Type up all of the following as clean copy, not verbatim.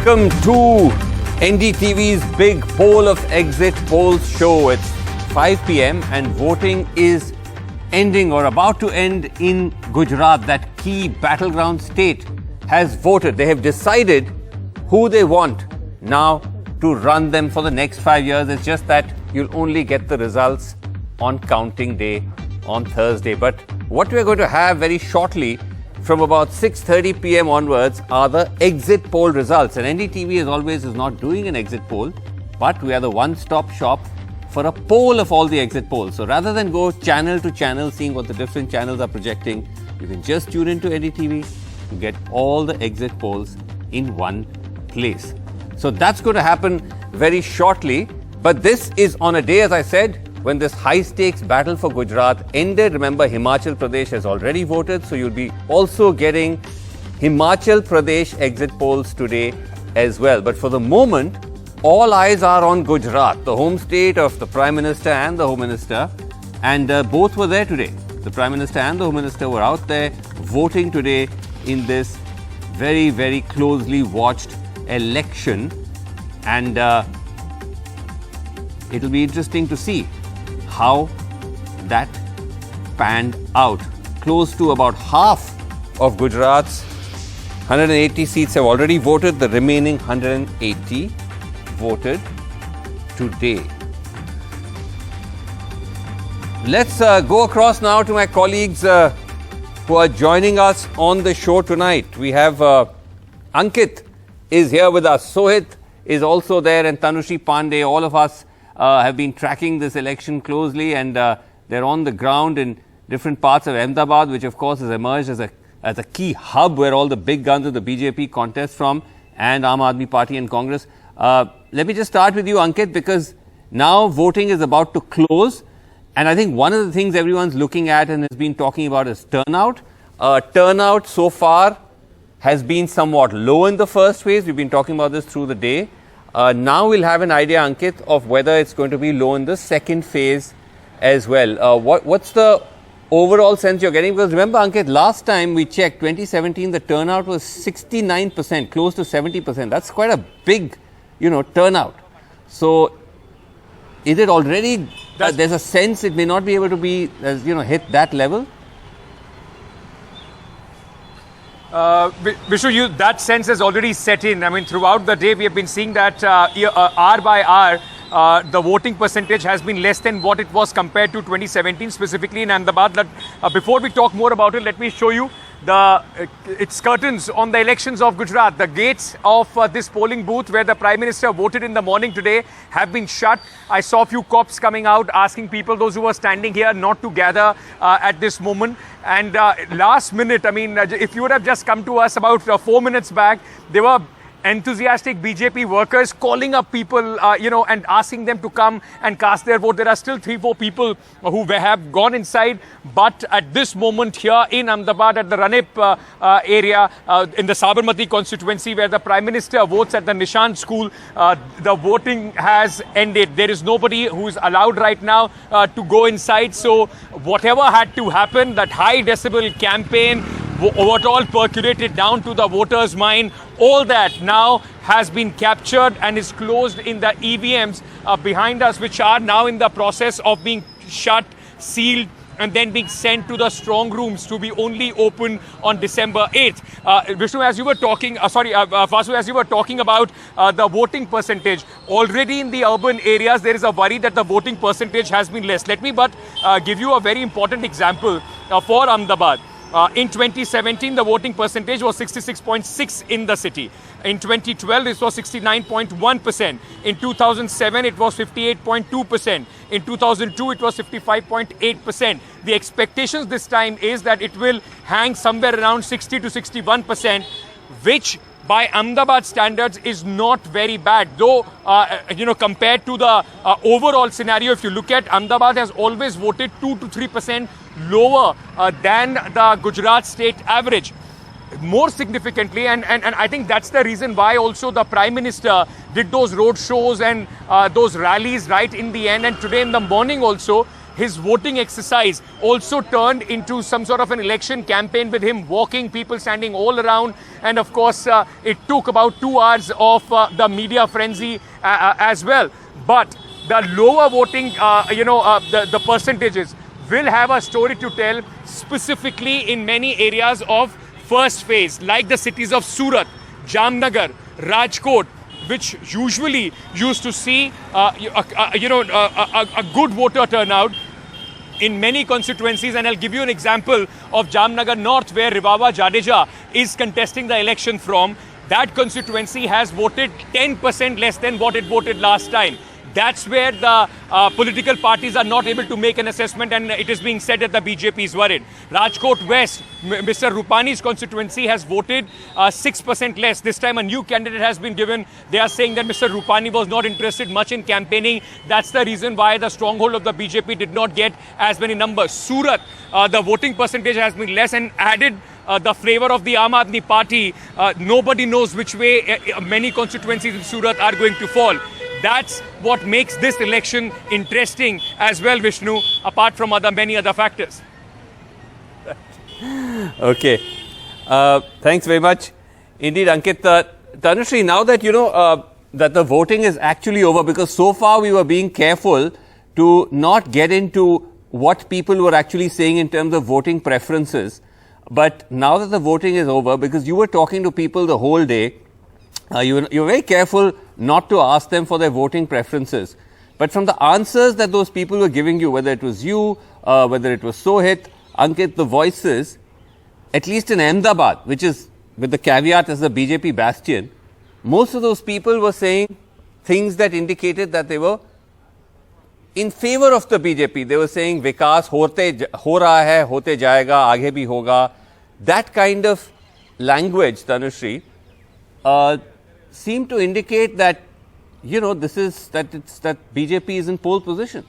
Welcome to NDTV's big poll of exit polls show. It's 5 p.m. and voting is ending or about to end in Gujarat. That key battleground state has voted. They have decided who they want now to run them for the next 5 years. It's just that you'll only get the results on counting day on Thursday. But what we're going to have very shortly from about 6:30 p.m. onwards are the exit poll results. And NDTV, as always, is not doing an exit poll, but we are the one-stop shop for a poll of all the exit polls. So rather than go channel to channel seeing what the different channels are projecting, you can just tune into NDTV to get all the exit polls in one place. So that's going to happen very shortly. But this is on a day, as I said, when this high-stakes battle for Gujarat ended. Remember, Himachal Pradesh has already voted, so you'll be also getting Himachal Pradesh exit polls today as well. But for the moment, all eyes are on Gujarat, the home state of the Prime Minister and the Home Minister. And both were there today. The Prime Minister and the Home Minister were out there voting today in this very, very closely watched election. And it'll be interesting to see how that panned out. Close to about half of Gujarat's 180 seats have already voted. The remaining 180 voted today. Let's go across now to my colleagues who are joining us on the show tonight. We have Ankit is here with us. Sohit is also there, and Tanushri Pandey. All of us have been tracking this election closely, and they're on the ground in different parts of Ahmedabad, which of course has emerged as a key hub where all the big guns of the BJP contest from, and Aam Aadmi Party and Congress. Let me just start with you, Ankit, because now voting is about to close, and I think one of the things everyone's looking at and has been talking about is turnout. Turnout so far has been somewhat low in the first phase. We've been talking about this through the day. Now we'll have an idea, Ankit, of whether it's going to be low in the second phase as well. What's the overall sense you're getting? Because remember, Ankit, last time we checked, 2017, the turnout was 69%, close to 70%. That's quite a big, turnout. So is it already, there's a sense it may not be able to be, hit that level? Vishnu, that sense has already set in. I mean, throughout the day, we have been seeing that hour by hour, the voting percentage has been less than what it was compared to 2017, specifically in Ahmedabad. Before we talk more about it, let me show you its curtains on the elections of Gujarat. The gates of this polling booth where the Prime Minister voted in the morning today have been shut. I saw a few cops coming out asking people, those who were standing here, not to gather at this moment. And last minute, I mean, if you would have just come to us about 4 minutes back, there were enthusiastic BJP workers calling up people, and asking them to come and cast their vote. There are still 3-4 people who have gone inside. But at this moment here in Ahmedabad, at the Ranip area, in the Sabarmati constituency, where the Prime Minister votes at the Nishant school, the voting has ended. There is nobody who is allowed right now to go inside. So whatever had to happen, that high decibel campaign, what all percolated down to the voters' mind, all that now has been captured and is closed in the EVMs behind us, which are now in the process of being shut, sealed, and then being sent to the strong rooms to be only open on December 8th. Vishnu, as you were talking, Vasu, as you were talking about the voting percentage, already in the urban areas, there is a worry that the voting percentage has been less. Let me give you a very important example for Ahmedabad. In 2017, the voting percentage was 66.6 in the city. In 2012, it was 69.1%. In 2007, it was 58.2%. In 2002, it was 55.8%. The expectations this time is that it will hang somewhere around 60 to 61%, which by Ahmedabad standards is not very bad. Though, compared to the overall scenario, if you look at, Ahmedabad has always voted 2 to 3% lower than the Gujarat state average. More significantly, and I think that's the reason why also the Prime Minister did those road shows and those rallies right in the end. And today in the morning also, his voting exercise also turned into some sort of an election campaign with him walking, people standing all around. And of course, it took about 2 hours of the media frenzy as well. But the lower voting, the percentages will have a story to tell, specifically in many areas of first phase, like the cities of Surat, Jamnagar, Rajkot, which usually used to see a good voter turnout in many constituencies. And I'll give you an example of Jamnagar North, where Rivawa Jadeja is contesting the election from. That constituency has voted 10% less than what it voted last time. That's where the political parties are not able to make an assessment, and it is being said that the BJP is worried. Rajkot West, Mr. Rupani's constituency, has voted 6% less. This time a new candidate has been given. They are saying that Mr. Rupani was not interested much in campaigning. That's the reason why the stronghold of the BJP did not get as many numbers. Surat, the voting percentage has been less, and added the flavor of the Aam Aadmi Party. Nobody knows which way many constituencies in Surat are going to fall. That's what makes this election interesting as well, Vishnu, apart from many other factors. Okay. Thanks very much. Indeed, Ankit. Tanushree, now that you know that the voting is actually over, because so far we were being careful to not get into what people were actually saying in terms of voting preferences. But now that the voting is over, because you were talking to people the whole day, you were very careful not to ask them for their voting preferences. But from the answers that those people were giving you, whether it was you, whether it was Sohit, Ankit, the voices, at least in Ahmedabad, which is with the caveat as the BJP bastion, most of those people were saying things that indicated that they were in favor of the BJP. They were saying vikas ho raha hai, hote jayega, aage bhi hoga. That kind of language, Tanushree, seem to indicate that, you know, that BJP is in pole position.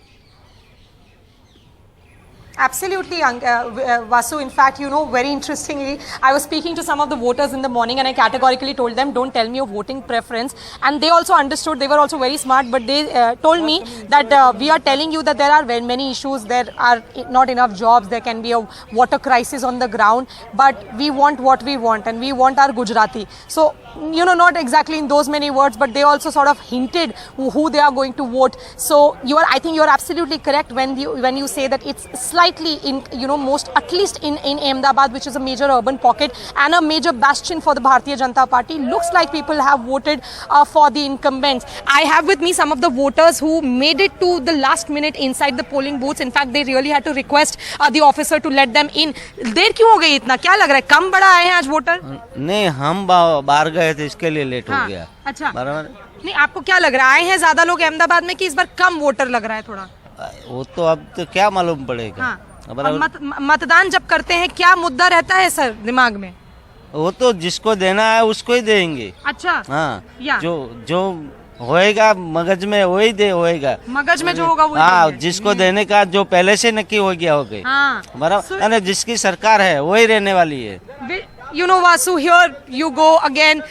Absolutely, Vasu. In fact, you know, very interestingly, I was speaking to some of the voters in the morning, and I categorically told them, don't tell me your voting preference. And they also understood. They were also very smart, but they told me that we are telling you that there are very many issues. There are not enough jobs. There can be a water crisis on the ground. But we want what we want, and we want our Gujarati. So, you know, not exactly in those many words, but they also sort of hinted who they are going to vote. So, I think you are absolutely correct when you say that it's slightly in, you know, at least in Ahmedabad, which is a major urban pocket and a major bastion for the Bharatiya Janata Party, looks like people have voted for the incumbents. I have with me some of the voters who made it to the last minute inside the polling booths. In fact, they really had to request the officer to let them in. देर क्यों हो गई इतना? क्या लग रहा है? कम बड़ा आए हैं आज वोटर? नहीं, हम बाहर गए थे, इसके लिए लेट हो गया. अच्छा. बराबर. नहीं, आपको क्या लग रहा है? आए हैं ज्यादा लोग अहमदाबाद में कि इस बार कम वोटर लग रहा है थोड़ा? वो तो अब तो क्या मालूम पड़ेगा. हाँ. मतदान जब करते हैं क्या मुद्दा रहता है सर दिमाग में? वो तो जिसको देना है उसको ही देंगे. अच्छा. हाँ. जो होएगा मगज में वही होएगा. मगज में जो होगा वही. हाँ, जिसको देने का जो पहले से नक्की हो गया हो गई. हाँ. बराबर. जिसकी सरकार है वही रहने वाली है. You know, Vasu, here you go again.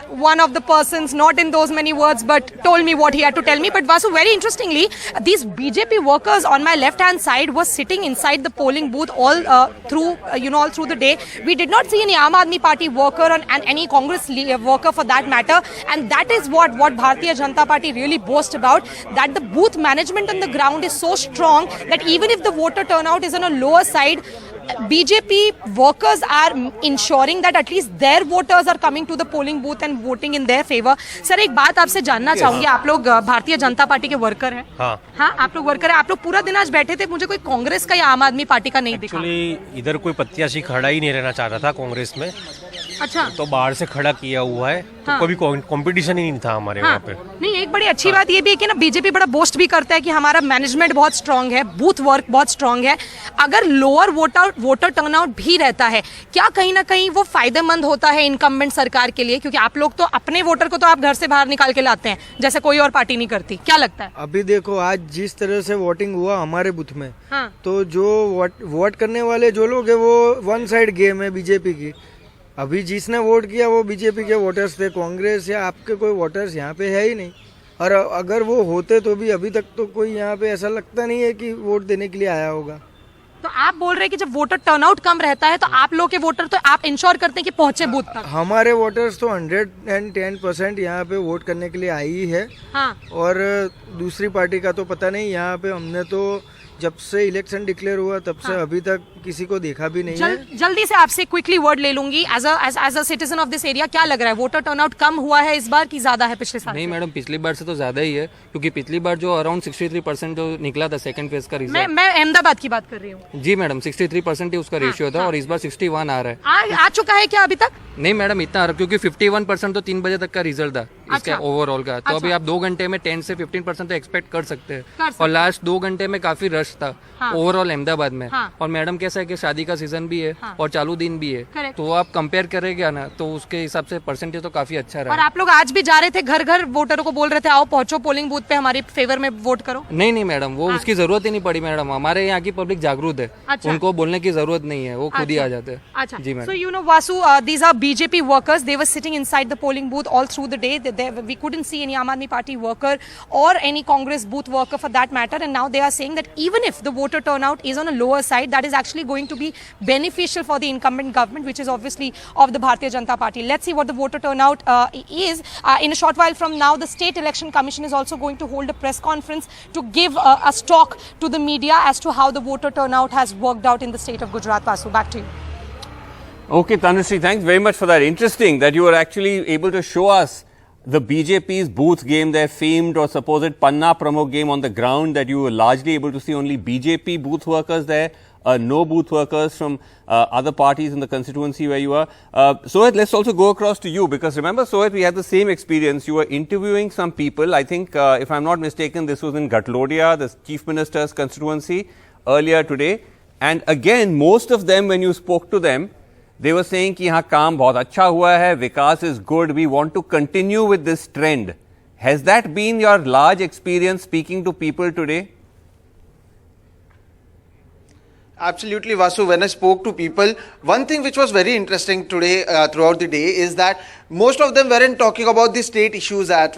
One of the persons, not in those many words, but told me what he had to tell me. But Vasu, very interestingly, these BJP workers on my left-hand side were sitting inside the polling booth all through, all through the day. We did not see any Aam Aadmi Party worker and any Congress worker for that matter. And that is what Bharatiya Janata Party really boasts about, that the booth management on the ground is so strong that even if the voter turnout is on a lower side, BJP workers are ensuring that at least their voters are coming to the polling booth and voting in their favor. Sir, एक बात आपसे जानना चाहूंगी. आप लोग Bharatiya Janata party के worker हैं? हाँ, आप लोग वर्कर हैं. आप लोग पूरा दिन आज बैठे थे. मुझे कोई कांग्रेस का या आम आदमी पार्टी का नहीं दिखा. एक्चुअली इधर कोई प्रत्याशी खड़ा ही नहीं रहना चाह रहा था कांग्रेस में. अच्छा. तो बाहर से खड़ा किया हुआ है. तो कोई कंपटीशन ही नहीं था हमारे वहाँ पे. नहीं, एक बड़ी अच्छी बात ये भी है कि ना बीजेपी बड़ा बोस्ट भी करता है कि हमारा मैनेजमेंट बहुत स्ट्रांग है, बूथ वर्क बहुत स्ट्रांग है. अगर लोअर वोटर टर्नआउट भी रहता है, क्या कहीं ना कहीं वो फायदेमंद होता है इनकम्बेंट सरकार के लिए? क्योंकि आप लोग तो अपने वोटर को तो आप घर से बाहर निकाल के लाते हैं, जैसे कोई और पार्टी नहीं करती. क्या लगता है? अभी देखो, आज जिस तरह से वोटिंग हुआ हमारे बूथ में, तो जो वोट करने वाले जो लोग है वो वन साइड गेम है बीजेपी की. अभी जिसने वोट किया वो बीजेपी के वोटर्स थे. कांग्रेस या आपके कोई वोटर्स यहाँ पे है ही नहीं. और अगर वो होते तो भी अभी तक तो कोई यहाँ पे ऐसा लगता नहीं है कि वोट देने के लिए आया होगा। तो आप बोल रहे हैं कि जब वोटर टर्नआउट कम रहता है तो आप लोग के वोटर तो आप इंश्योर करते हैं कि पहुंचे बूथ तक? हमारे वोटर्स तो 110% यहाँ पे वोट करने के लिए आई ही है। हाँ। और दूसरी पार्टी का तो पता नहीं। यहाँ पे हमने तो जब से इलेक्शन डिक्लेयर हुआ तब से अभी तक किसी को देखा भी नहीं है। जल्दी से आपसे क्विकली वर्ड ले लूंगी as a citizen of this area, क्या लग रहा है वोटर टर्नआउट कम हुआ है इस बार की ज्यादा है पिछले साल? नहीं मैडम, पिछली बार से तो ज्यादा ही है, क्योंकि पिछली बार जो अराउंड 63% जो निकला था सेकंड फेज का रिजल्ट। मैं अहमदाबाद की बात कर रही हूँ। जी मैडम, 63% ही उसका रेशियो था और इस बार 61 आ रहा है। आ चुका है क्या अभी तक? नहीं मैडम, इतना क्योंकि 51% तो 3 बजे तक का रिजल्ट था इसका ओवरऑल का। तो अभी आप 2 घंटे में 10 से 15% तो एक्सपेक्ट कर सकते हैं। और लास्ट 2 घंटे में काफी रश था ओवरऑल अहमदाबाद में। और मैडम कैसा है कि शादी का सीजन भी है और चालू दिन भी है, तो आप कंपेयर करेंगे ना तो उसके हिसाब से परसेंटेज तो काफी अच्छा रहा। और आप लोग आज भी जा रहे थे घर घर वोटरों को बोल रहे थे आओ पहुंचो पोलिंग बूथ पे हमारे फेवर में वोट करो? नहीं मैडम, वो उसकी जरूरत ही नहीं पड़ी मैडम। हमारे यहाँ की पब्लिक जागरूक है, उनको बोलने की जरूरत नहीं है, वो खुद ही आ जाते हैं। अच्छा जी madam. So you know Vasu, these are BJP workers. They were sitting inside the polling booth all through the day. We couldn't see any Aam Aadmi Party worker or any Congress booth worker for that matter. And now they are saying that even if the voter turnout is on a lower side, that is actually going to be beneficial for the incumbent government, which is obviously of the Bharatiya Janata Party. Let's see what the voter turnout is. In a short while from now, the State Election Commission is also going to hold a press conference to give a talk to the media as to how the voter turnout has worked out in the state of Gujarat. Vasu, back to you. Okay, Tanushree, thanks very much for that. Interesting that you were actually able to show us the BJP's booth game, their famed or supposed Panna promo game on the ground, that you were largely able to see only BJP booth workers there, no booth workers from other parties in the constituency where you are. Sohit, let's also go across to you, because remember, Sohit, we had the same experience. You were interviewing some people. I think, if I'm not mistaken, this was in Gatlodia, the Chief Minister's constituency, earlier today. And again, most of them, when you spoke to them, they were saying कि यहाँ काम बहुत अच्छा हुआ है, विकास is good, we want to continue with this trend. Has that been your large experience speaking to people today? Absolutely, Vasu. When I spoke to people, one thing which was very interesting today throughout the day is that most of them weren't talking about the state issues at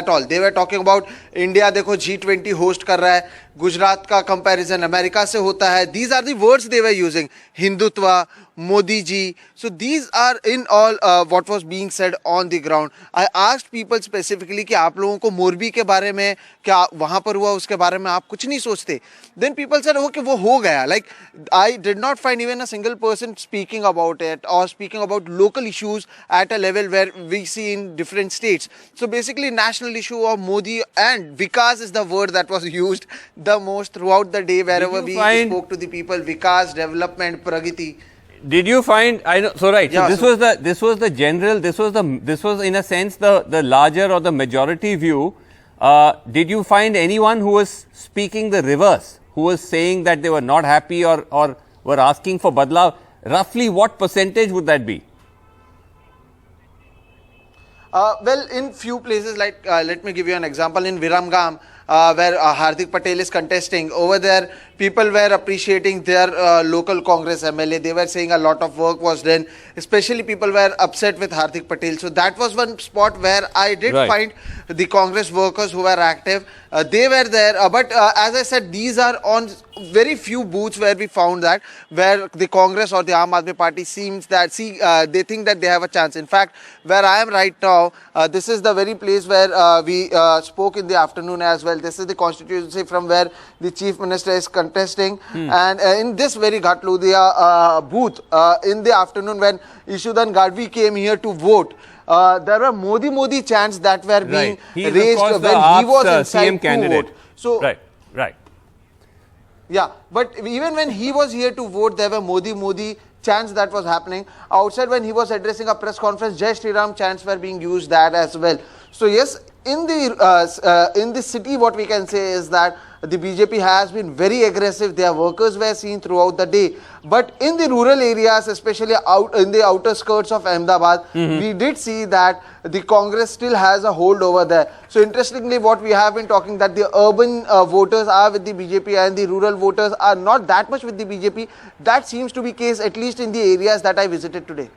all. They were talking about India देखो G20 host कर रहा है, गुजरात का comparison America से होता है. These are the words they were using. Hindutva, Modi ji. So these are in all what was being said on the ground. I asked people specifically कि आप लोगों को मोरबी के बारे में क्या वहाँ पर हुआ उसके बारे में आप कुछ नहीं सोचते? Then people said okay वो हो गया. Like I did not find even a single person speaking about it or speaking about local issues at a level where we see in different states. So basically national issue of Modi and Vikas is the word that was used the most throughout the day wherever we spoke to the people. Vikas, development, pragati. Did you find, I know, so right, yeah, so this was the general, this was in a sense the larger or the majority view. Did you find anyone who was speaking the reverse, who was saying that they were not happy or were asking for badlav? Roughly what percentage would that be? Well, in few places, like let me give you an example. In Viramgam, where Hardik Patel is contesting, over there people were appreciating their local Congress MLA. They were saying a lot of work was done. Especially people were upset with Hardik Patel. So that was one spot where I did find the Congress workers who were active. They were there. But as I said, these are on very few booths where we found that, where the Congress or the Aam Aadmi Party seems that, they think that they have a chance. In fact, where I am right now, this is the very place where we spoke in the afternoon as well. This is the constituency from where the Chief Minister is contesting. And in this very Ghatludia booth, in the afternoon when Ishudan Gadvi came here to vote, there were Modi chants that were being raised when he was inside CM candidate. To vote. So, Right. Yeah, but even when he was here to vote, there were Modi chants that was happening. Outside when he was addressing a press conference, Jai Shri Ram chants were being used that as well. So yes, in the city, what we can say is that the BJP has been very aggressive. Their workers were seen throughout the day. But in the rural areas, especially out in the outer skirts of Ahmedabad, we did see that the Congress still has a hold over there. So interestingly, what we have been talking, that the urban voters are with the BJP and the rural voters are not that much with the BJP. That seems to be case at least in the areas that I visited today.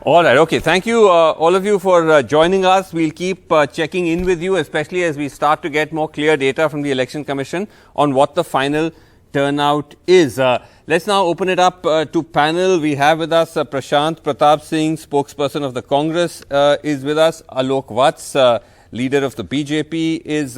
All right, okay. Thank you, all of you, for joining us. We'll keep checking in with you, especially as we start to get more clear data from the Election Commission on what the final turnout is. Let's now open it up to panel. We have with us Prashant Pratap Singh, spokesperson of the Congress, is with us. Alok Vats, leader of the BJP, is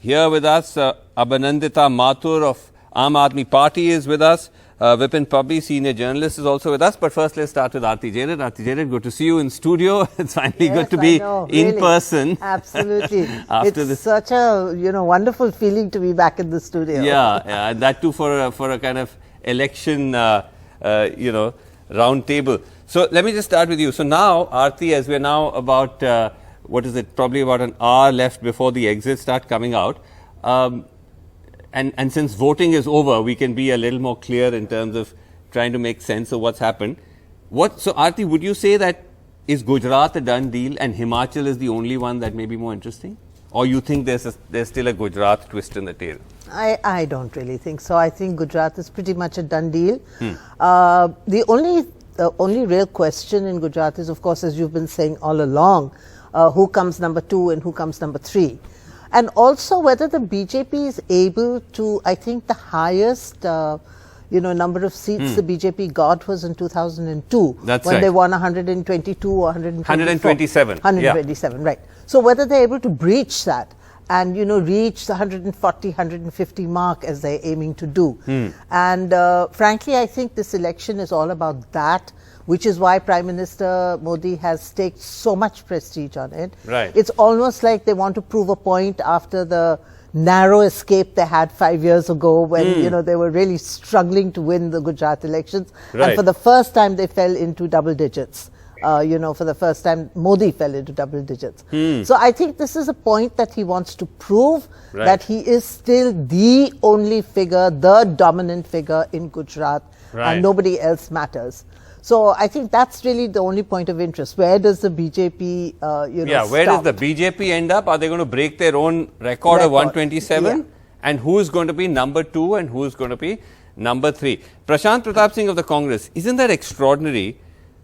here with us. Abanandita Mathur of Aam Aadmi Party is with us. Vipin Pabbi, senior journalist, is also with us. But first, let's start with Aarti Jared. Aarti Jared, good to see you in studio. It's finally good to be in person. Absolutely. It's such a wonderful feeling to be back in the studio. Yeah, and that too for a kind of election round table. So let me just start with you. So now, Aarti, as we're now about probably about an hour left before the exits start coming out. And since voting is over, we can be a little more clear in terms of trying to make sense of what's happened. So, Aarti, would you say that is Gujarat a done deal and Himachal is the only one that may be more interesting? Or you think there's still a Gujarat twist in the tail? I don't really think so. I think Gujarat is pretty much a done deal. The only real question in Gujarat is, of course, as you've been saying all along, who comes number 2 and who comes number 3. And also whether the BJP is able to, I think the highest, number of seats the BJP got was in 2002. That's when right. They won 122 or 127. 127, right. So whether they're able to breach that and, reach the 140, 150 mark as they're aiming to do. And frankly, I think this election is all about that, which is why Prime Minister Modi has staked so much prestige on it. Right. It's almost like they want to prove a point after the narrow escape they had 5 years ago when, they were really struggling to win the Gujarat elections. Right. And for the first time, they fell into double digits. For the first time, Modi fell into double digits. So I think this is a point that he wants to prove that he is still the only figure, the dominant figure in Gujarat, and nobody else matters. So I think that's really the only point of interest. Where does the BJP, where does the BJP end up? Are they going to break their own record of 127? Yeah. And who's going to be number 2 and who's going to be number 3? Prashant Pratap Singh of the Congress, isn't that extraordinary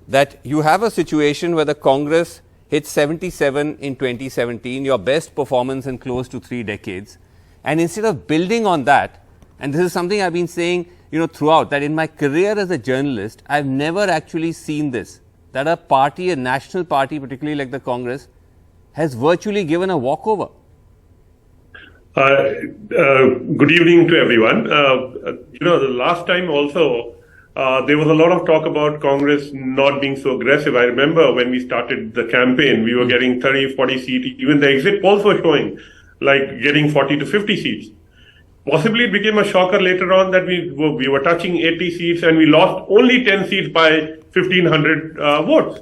that you have a situation where the Congress hit 77 in 2017, your best performance in close to 3 decades, and instead of building on that, and this is something I've been saying throughout, that in my career as a journalist, I've never actually seen this, that a party, a national party, particularly like the Congress, has virtually given a walkover. Good evening to everyone. The last time also, there was a lot of talk about Congress not being so aggressive. I remember when we started the campaign, we were getting 30, 40 seats. Even the exit polls were showing like getting 40 to 50 seats. Possibly it became a shocker later on that we were touching 80 seats and we lost only 10 seats by 1,500 votes.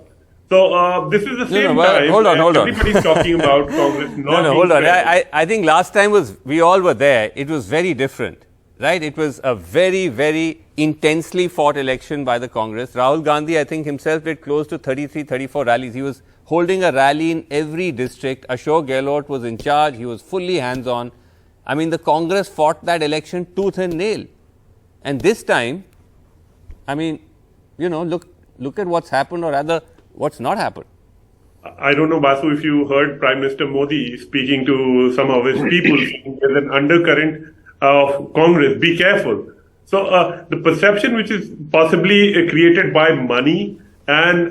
So this is the same time. Hold on. Everybody's talking about Congress not being hold on. fair. I think last time we all were there. It was very different, right? It was a very, very intensely fought election by the Congress. Rahul Gandhi, I think himself did close to 33, 34 rallies. He was holding a rally in every district. Ashok Gehlot was in charge. He was fully hands-on. I mean, the Congress fought that election tooth and nail. And this time, I mean, look at what's happened, or rather, what's not happened. I don't know, Basu, if you heard Prime Minister Modi speaking to some of his people, there's an undercurrent of Congress, be careful. So the perception which is possibly created by money and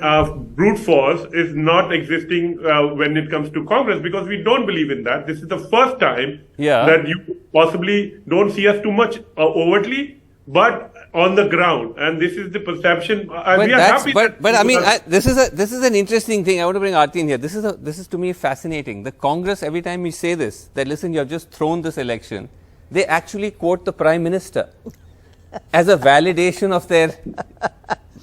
brute force is not existing when it comes to Congress, because we don't believe in that. This is the first time that you possibly don't see us too much overtly, but on the ground, and this is the perception. We are happy. But I mean, this is an interesting thing. I want to bring Aarti in here. This is to me fascinating. The Congress, every time we say this, that listen, you have just thrown this election, they actually quote the Prime Minister as a validation of their.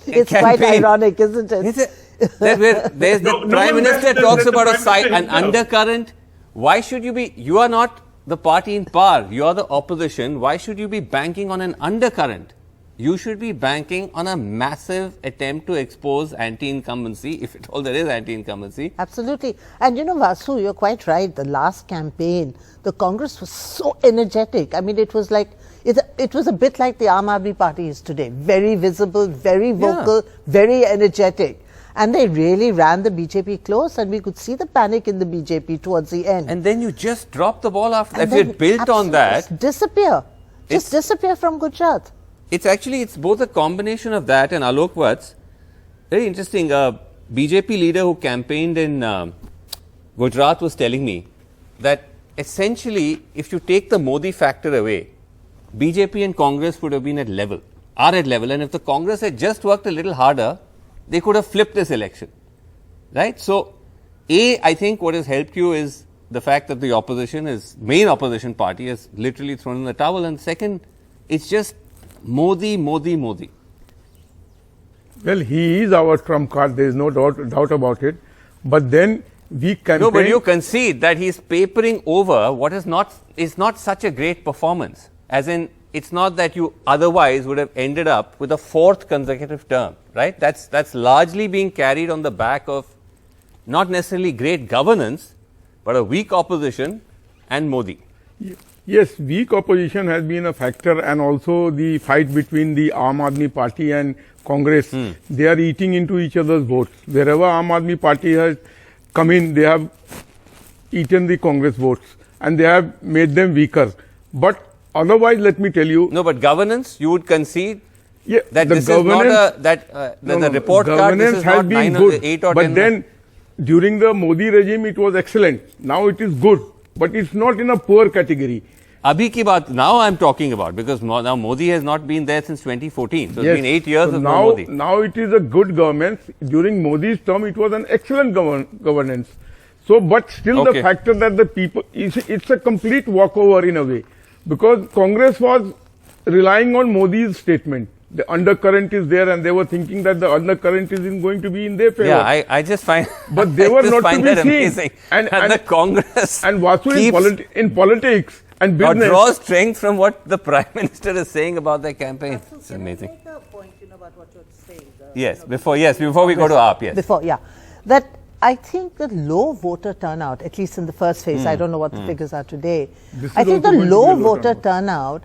It's campaign. quite ironic, isn't it? The Prime Minister talks about an undercurrent. Why should you be? You are not the party in power. You are the opposition. Why should you be banking on an undercurrent? You should be banking on a massive attempt to expose anti-incumbency, if at all there is anti-incumbency. Absolutely. And Vasu, you're quite right. The last campaign, the Congress was so energetic. I mean, it was like, it was a bit like the Aam Aadmi Party is today. Very visible, very vocal, very energetic. And they really ran the BJP close, and we could see the panic in the BJP towards the end. And then you just drop the ball after. If you built on that, disappear. Just disappear from Gujarat. It's both a combination of that and Alok Vats. Very interesting. A BJP leader who campaigned in Gujarat was telling me that essentially, if you take the Modi factor away, BJP and Congress would have been at level, are at level. And if the Congress had just worked a little harder, they could have flipped this election. Right? So, I think what has helped you is the fact that the opposition main opposition party has literally thrown in the towel. And second, it's just Modi, Modi, Modi. Well, he is our trump card. There is no doubt about it. But then we campaign. No, but you concede that he's papering over what is not such a great performance. As in, it's not that you otherwise would have ended up with a 4th consecutive term, right? That's largely being carried on the back of not necessarily great governance, but a weak opposition and Modi. Yes, weak opposition has been a factor, and also the fight between the Aam Aadmi Party and Congress. They are eating into each other's votes. Wherever Aam Aadmi Party has come in, they have eaten the Congress votes, and they have made them weaker. But otherwise, let me tell you. No, but governance, you would concede that the this is not the report card, this is not 9 or 8 or 10. But then, during the Modi regime, it was excellent. Now it is good, but it's not in a poor category. Abhi ki baat, now I'm talking about, because now Modi has not been there since 2014. So it's been 8 years of Modi. Now it is a good government. During Modi's term, it was an excellent governance. So, but still the factor that the people, it's a complete walkover in a way. Because Congress was relying on Modi's statement. The undercurrent is there, and they were thinking that the undercurrent isn't going to be in their favor. Yeah, I just find. But they were not to be seen. Amazing. And the Congress and Vasu in politics and business draws strength from what the Prime Minister is saying about their campaign. It's amazing. Can I make a point, about what you're saying? Before we go to AAP, yes. That I think the low voter turnout, at least in the first phase, I don't know what the figures are today. I think the low voter turnout,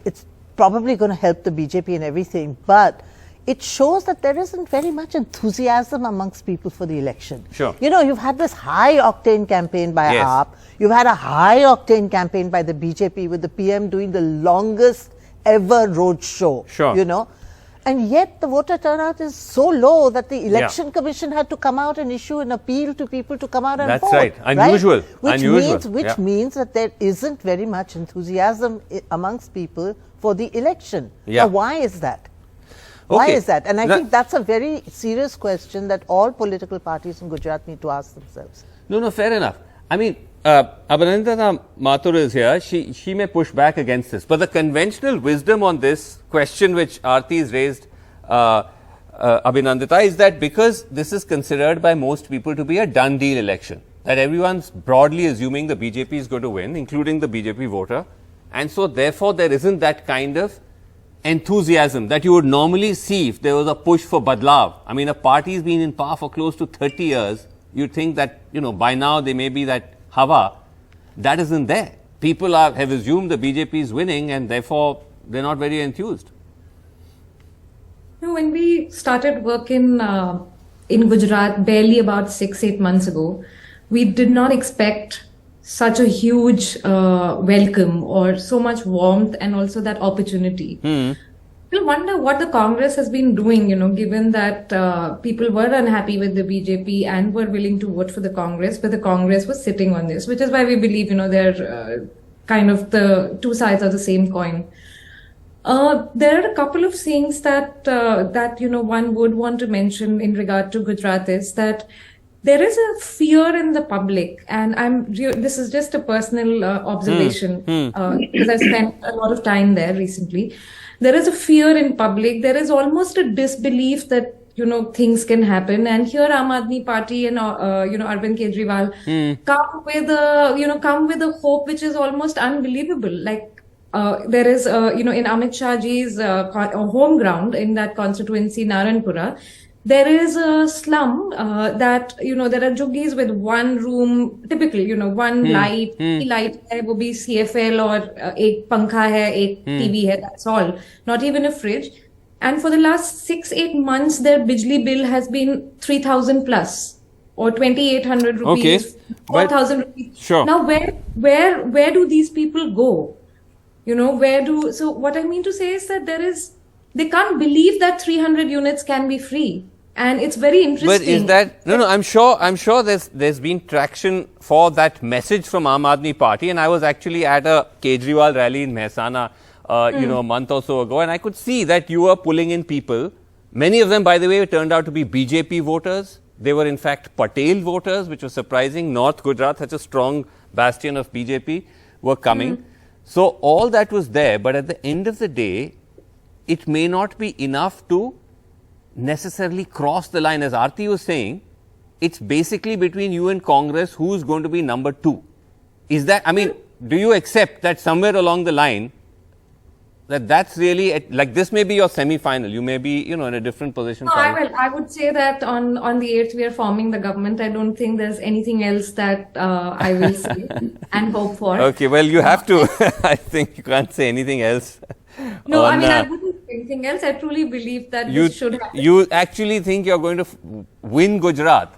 it's probably going to help the BJP and everything, but it shows that there isn't very much enthusiasm amongst people for the election. Sure. You've had this high-octane campaign by AAP. You've had a high-octane campaign by the BJP with the PM doing the longest ever road show. Sure. And yet the voter turnout is so low that the Election Commission had to come out and issue an appeal to people to come out and vote. That's right. Unusual. Which means that there isn't very much enthusiasm amongst people for the election. Yeah. Now, why is that? Why is that? And I think that's a very serious question that all political parties in Gujarat need to ask themselves. No, fair enough. I mean, Abhinandita Mathur is here. She may push back against this. But the conventional wisdom on this question which Aarti has raised, Abhinandita, is that because this is considered by most people to be a done deal election, that everyone's broadly assuming the BJP is going to win, including the BJP voter. And so, therefore, there isn't that kind of enthusiasm that you would normally see if there was a push for Badlav. I mean, a party's been in power for close to 30 years. You'd think that, by now there may be that Hava. That isn't there. People have assumed the BJP is winning, and therefore they're not very enthused. When we started work in Gujarat barely about 6-8 months ago, we did not expect such a huge welcome or so much warmth and also that opportunity. People wonder what the Congress has been doing, given that people were unhappy with the BJP and were willing to vote for the Congress, but the Congress was sitting on this, which is why we believe, they're kind of the two sides of the same coin. There are a couple of things that one would want to mention in regard to Gujarat is that there is a fear in the public, and this is just a personal observation because I've spent a lot of time there recently. There is a fear in public. There is almost a disbelief that things can happen. And here, Aam Aadmi Party and Arvind Kejriwal come with a hope which is almost unbelievable. Like there is in Amit Shah ji's home ground in that constituency, Naranpura, there is a slum that there are juggies with one room, typically one light, light hai, wo bhi CFL or ek pankha hai, ek TV hai, that's all. Not even a fridge. And for the last 6-8 months, their Bijli bill has been 3,000 plus or 2,800 rupees, 4,000 rupees. Sure. Now, where do these people go? You know, so what I mean to say is that they can't believe that 300 units can be free. And it's very interesting. But is that, no, I'm sure there's been traction for that message from Aam Aadmi Party. And I was actually at a Kejriwal rally in Mehsana, you know, a month or so ago. And I could see that you were pulling in people. Many of them, by the way, turned out to be BJP voters. They were in fact Patel voters, which was surprising. North Gujarat, such a strong bastion of BJP, were coming. So all that was there. But at the end of the day, it may not be enough to necessarily cross the line. As Aarti was saying, it's basically between you and Congress who's going to be number 2. Is that, I mean, do you accept that somewhere along the line that's really, like this may be your semi-final, you may be, you know, in a different position? No, I would say that on the 8th we are forming the government. I don't think there's anything else that I will say and hope for. Okay, well you have to, I think you can't say anything else. No, I mean, I wouldn't say anything else. I truly believe that this should happen. You actually think you're going to win Gujarat?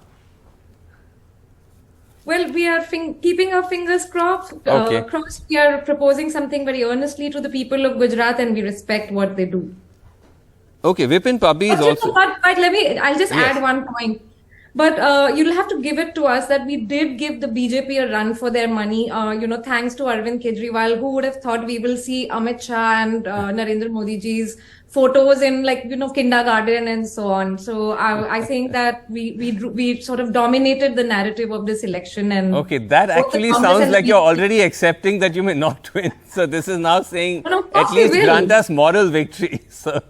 Well, we are keeping our fingers crossed. We are proposing something very earnestly to the people of Gujarat and we respect what they do. Okay, Vipin Pabbi is also... But I'll just add one point. But you'll have to give it to us that we did give the BJP a run for their money. You know, thanks to Arvind Kejriwal, who would have thought we will see Amit Shah and Narendra Modi ji's photos in, like, you know, kindergarten and so on. So I think that we sort of dominated the narrative of this election. And okay, that actually sounds like you're already accepting that you may not win. So this is now saying at least grant us moral victory. So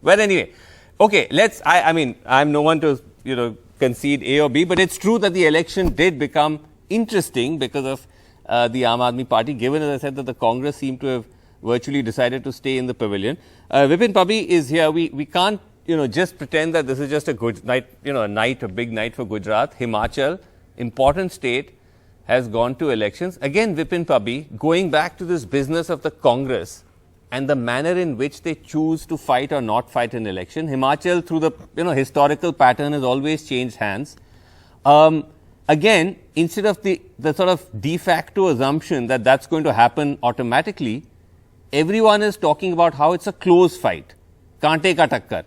but anyway. Okay, I mean, I'm no one to, you know, concede A or B, but it's true that the election did become interesting because of the Aam Aadmi Party, given, as I said, that the Congress seemed to have virtually decided to stay in the pavilion. Vipin Pabbi is here. We can't, you know, just pretend that this is just a good night, you know, a big night for Gujarat. Himachal, important state, has gone to elections. Again, Vipin Pabbi, going back to this business of the Congress and the manner in which they choose to fight or not fight an election. Himachal, through the, you know, historical pattern, has always changed hands. Again, instead of the sort of de facto assumption that that's going to happen automatically, everyone is talking about how it's a close fight. Kante ka takkar.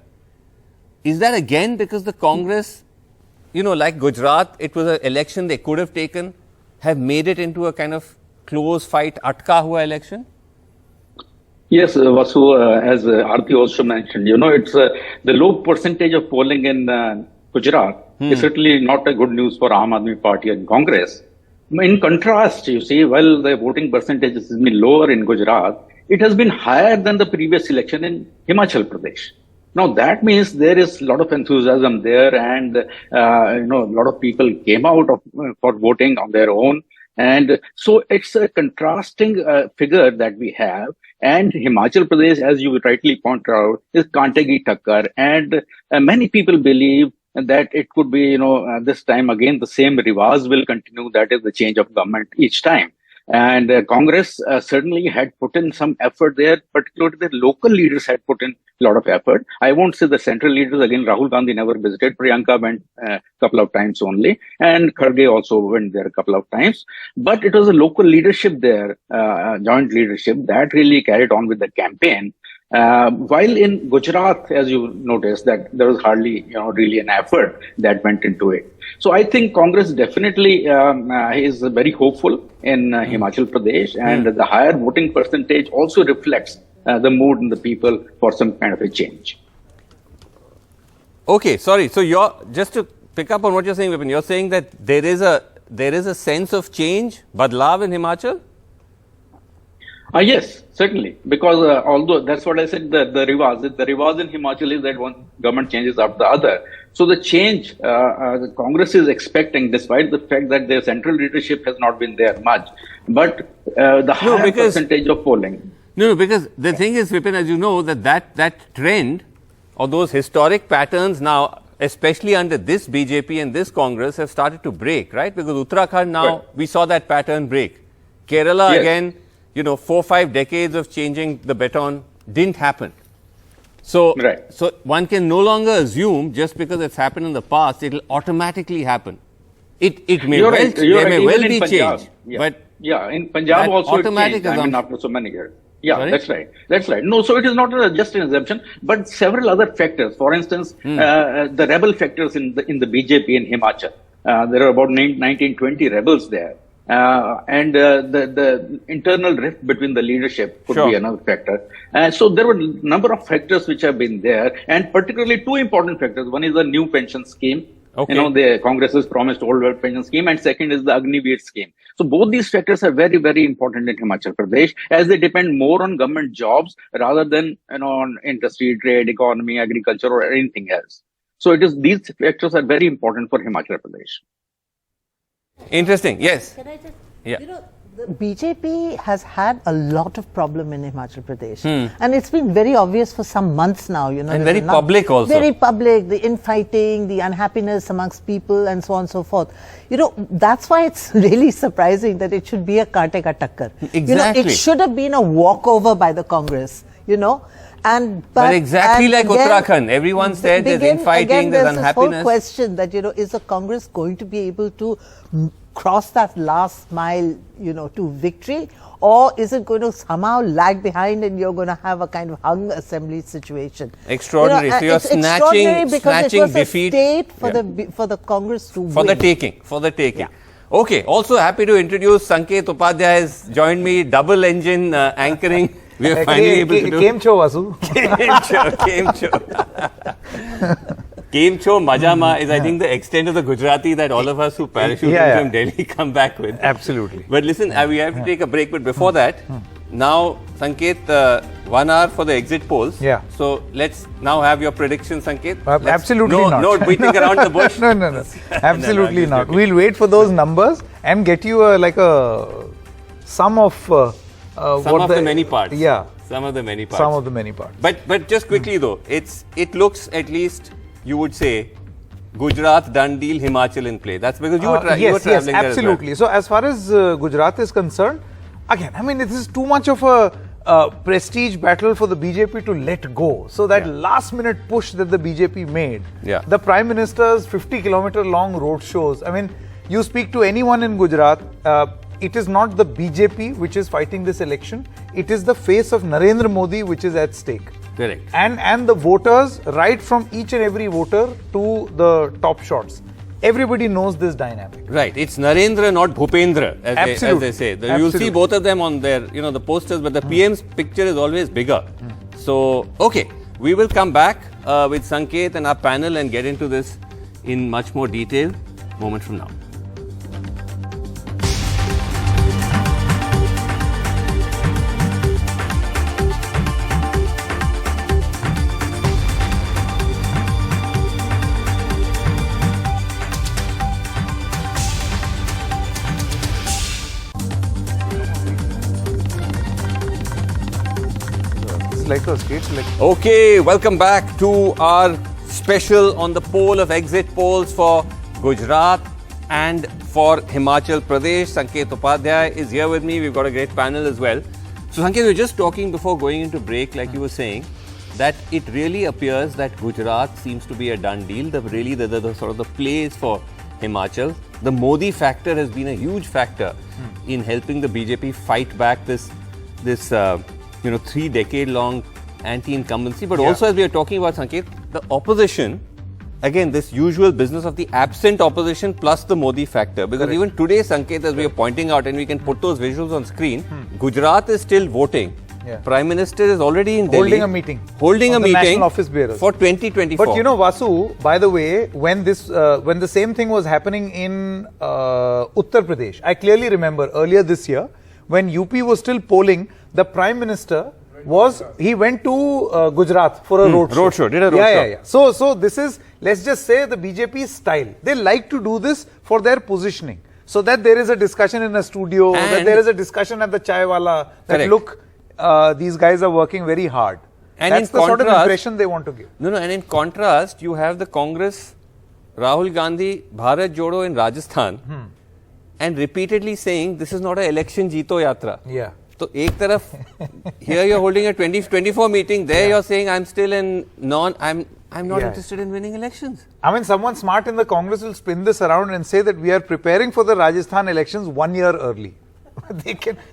Is that again because the Congress, you know, like Gujarat, it was an election they could have taken, have made it into a kind of close fight, atka hua election? Yes, Vasu, as Aarti also mentioned, you know, it's the low percentage of polling in Gujarat is certainly not a good news for Aam Aadmi Party and Congress. In contrast, you see, while the voting percentage has been lower in Gujarat, it has been higher than the previous election in Himachal Pradesh. Now, that means there is a lot of enthusiasm there and, you know, a lot of people came out for voting on their own. And so it's a contrasting figure that we have. And Himachal Pradesh, as you rightly pointed out, is Kante ki takkar. And many people believe that it could be, you know, this time again, the same rivaz will continue. That is the change of government each time. And Congress certainly had put in some effort there, particularly the local leaders had put in a lot of effort. I won't say the central leaders. Again, Rahul Gandhi never visited. Priyanka went a couple of times only. And Kharge also went there a couple of times. But it was a local leadership there, joint leadership, that really carried on with the campaign. While in Gujarat, as you noticed, that there was hardly, you know, really an effort that went into it. So I think Congress definitely is very hopeful in Himachal Pradesh, and the higher voting percentage also reflects the mood in the people for some kind of a change. Okay, sorry. So you're, just to pick up on what you're saying, Vipin, you're saying that there is a sense of change, badlav in Himachal? Yes, certainly. Because although that's what I said, the rivaz in Himachal is that one government changes after the other. So the change the Congress is expecting, despite the fact that their central leadership has not been there much, but the higher percentage of polling. No, because the thing is, Vipin, as you know, that trend or those historic patterns now, especially under this BJP and this Congress, have started to break, right? Because Uttarakhand now, we saw that pattern break. Kerala again, you know, 4-5 decades of changing the baton didn't happen. So, so one can no longer assume just because it's happened in the past, it will automatically happen. It may there may well be change, but in Punjab also automatic it changed, I mean, after so many years. Yeah, Sorry? that's right. That's right. No, so it is not just an assumption, but several other factors. For instance, the rebel factors in the BJP in Himachal. There are about 19-20 rebels there. And the internal rift between the leadership could be another factor. So there were a number of factors which have been there, and particularly two important factors. One is the new pension scheme. You know, the Congress has promised old pension scheme, and second is the Agniveer scheme. So both these factors are very, very important in Himachal Pradesh, as they depend more on government jobs rather than, you know, on industry, trade, economy, agriculture, or anything else. So it is, these factors are very important for Himachal Pradesh. Interesting. Yes. Can I just, you know, the BJP has had a lot of problem in Himachal Pradesh, and it's been very obvious for some months now. You know, and very public also. Very public, the infighting, the unhappiness amongst people, and so on and so forth. You know, that's why it's really surprising that it should be a kaate ka takkar. Exactly. You know, it should have been a walkover by the Congress. You know. But exactly like Uttarakhand, everyone said there's infighting, there's unhappiness. This whole question that, you know, is the Congress going to be able to cross that last mile, you know, to victory, or is it going to somehow lag behind and you're going to have a kind of hung assembly situation? Extraordinary. You know, so you're snatching defeat. It was for the Congress to for win. the taking. Yeah. Okay. Also happy to introduce Sanket Upadhyay has joined me, double engine anchoring. We are finally able to do. Came cho, Vasu. Came cho, Majama is, I think, the extent of the Gujarati that all of us who parachuted from Delhi come back with. Absolutely. But listen, we have to take a break. But before that, now, Sanket, 1 hour for the exit polls. Yeah. So let's now have your prediction, Sanket. Absolutely not. No beating around the bush. No. Absolutely not. We'll wait for those numbers and get you like a sum of. Some of the many parts. Yeah. Some of the many parts. Some of the many parts. But just quickly though, it looks at least, you would say, Gujarat, done deal, Himachal in play. That's because you were traveling yes, there as well. Absolutely. So as far as Gujarat is concerned, again, I mean, this is too much of a prestige battle for the BJP to let go. So that last minute push that the BJP made, the Prime Minister's 50-kilometer long road shows, I mean, you speak to anyone in Gujarat, it is not the BJP which is fighting this election. It is the face of Narendra Modi which is at stake. Correct. And the voters, right from each and every voter to the top shots. Everybody knows this dynamic. Right. It's Narendra, not Bhupendra, as they say. You'll see both of them on their, you know, the posters, but the PM's picture is always bigger. So, okay. We will come back with Sanket and our panel and get into this in much more detail moment from now. Okay, welcome back to our special on the poll of exit polls for Gujarat and for Himachal Pradesh. Sanket Upadhyay is here with me. We've got a great panel as well. So Sanket, we were just talking before going into break, like you were saying, that it really appears that Gujarat seems to be a done deal. The sort of the plays for Himachal. The Modi factor has been a huge factor in helping the BJP fight back this 3-decade-long anti-incumbency. But also, as we are talking about, Sanket, the opposition, again, this usual business of the absent opposition plus the Modi factor. Because even today, Sanket, as we are pointing out, and we can put those visuals on screen, Gujarat is still voting. Prime Minister is already in Delhi. Holding a meeting national office bearers for 2024. But you know, Vasu, by the way, when the same thing was happening in Uttar Pradesh, I clearly remember earlier this year, when UP was still polling, the Prime Minister he went to Gujarat for a road show. Did a road show. So this is, let's just say, the BJP style. They like to do this for their positioning. So that there is a discussion in a studio, that there is a discussion at the chai wala, that look, these guys are working very hard. And that's the sort of impression they want to give. No, and in contrast, you have the Congress, Rahul Gandhi, Bharat Jodo in Rajasthan, and repeatedly saying this is not an election jeeto yatra. So, ek taraf, here you're holding a 2024 meeting, there you're saying I'm still in I'm not interested in winning elections. I mean, someone smart in the Congress will spin this around and say that we are preparing for the Rajasthan elections 1 year early.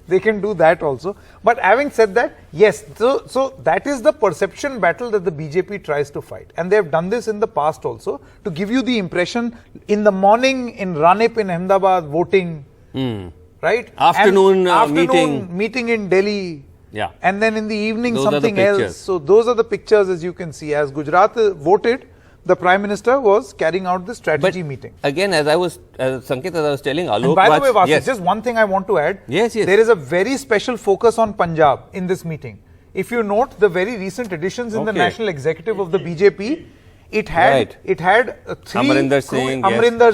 they can do that also. But having said that, yes, so that is the perception battle that the BJP tries to fight. And they have done this in the past also to give you the impression in the morning in Ranip in Ahmedabad voting. Right? Afternoon meeting in Delhi. Yeah. And then in the evening something else. So those are the pictures, as you can see. As Gujarat voted, the Prime Minister was carrying out the strategy meeting. Again, as Sanket, as I was telling Alok, and by the way, Vasu, just one thing I want to add. Yes. There is a very special focus on Punjab in this meeting. If you note the very recent additions in the national executive of the BJP, it had three Amarinder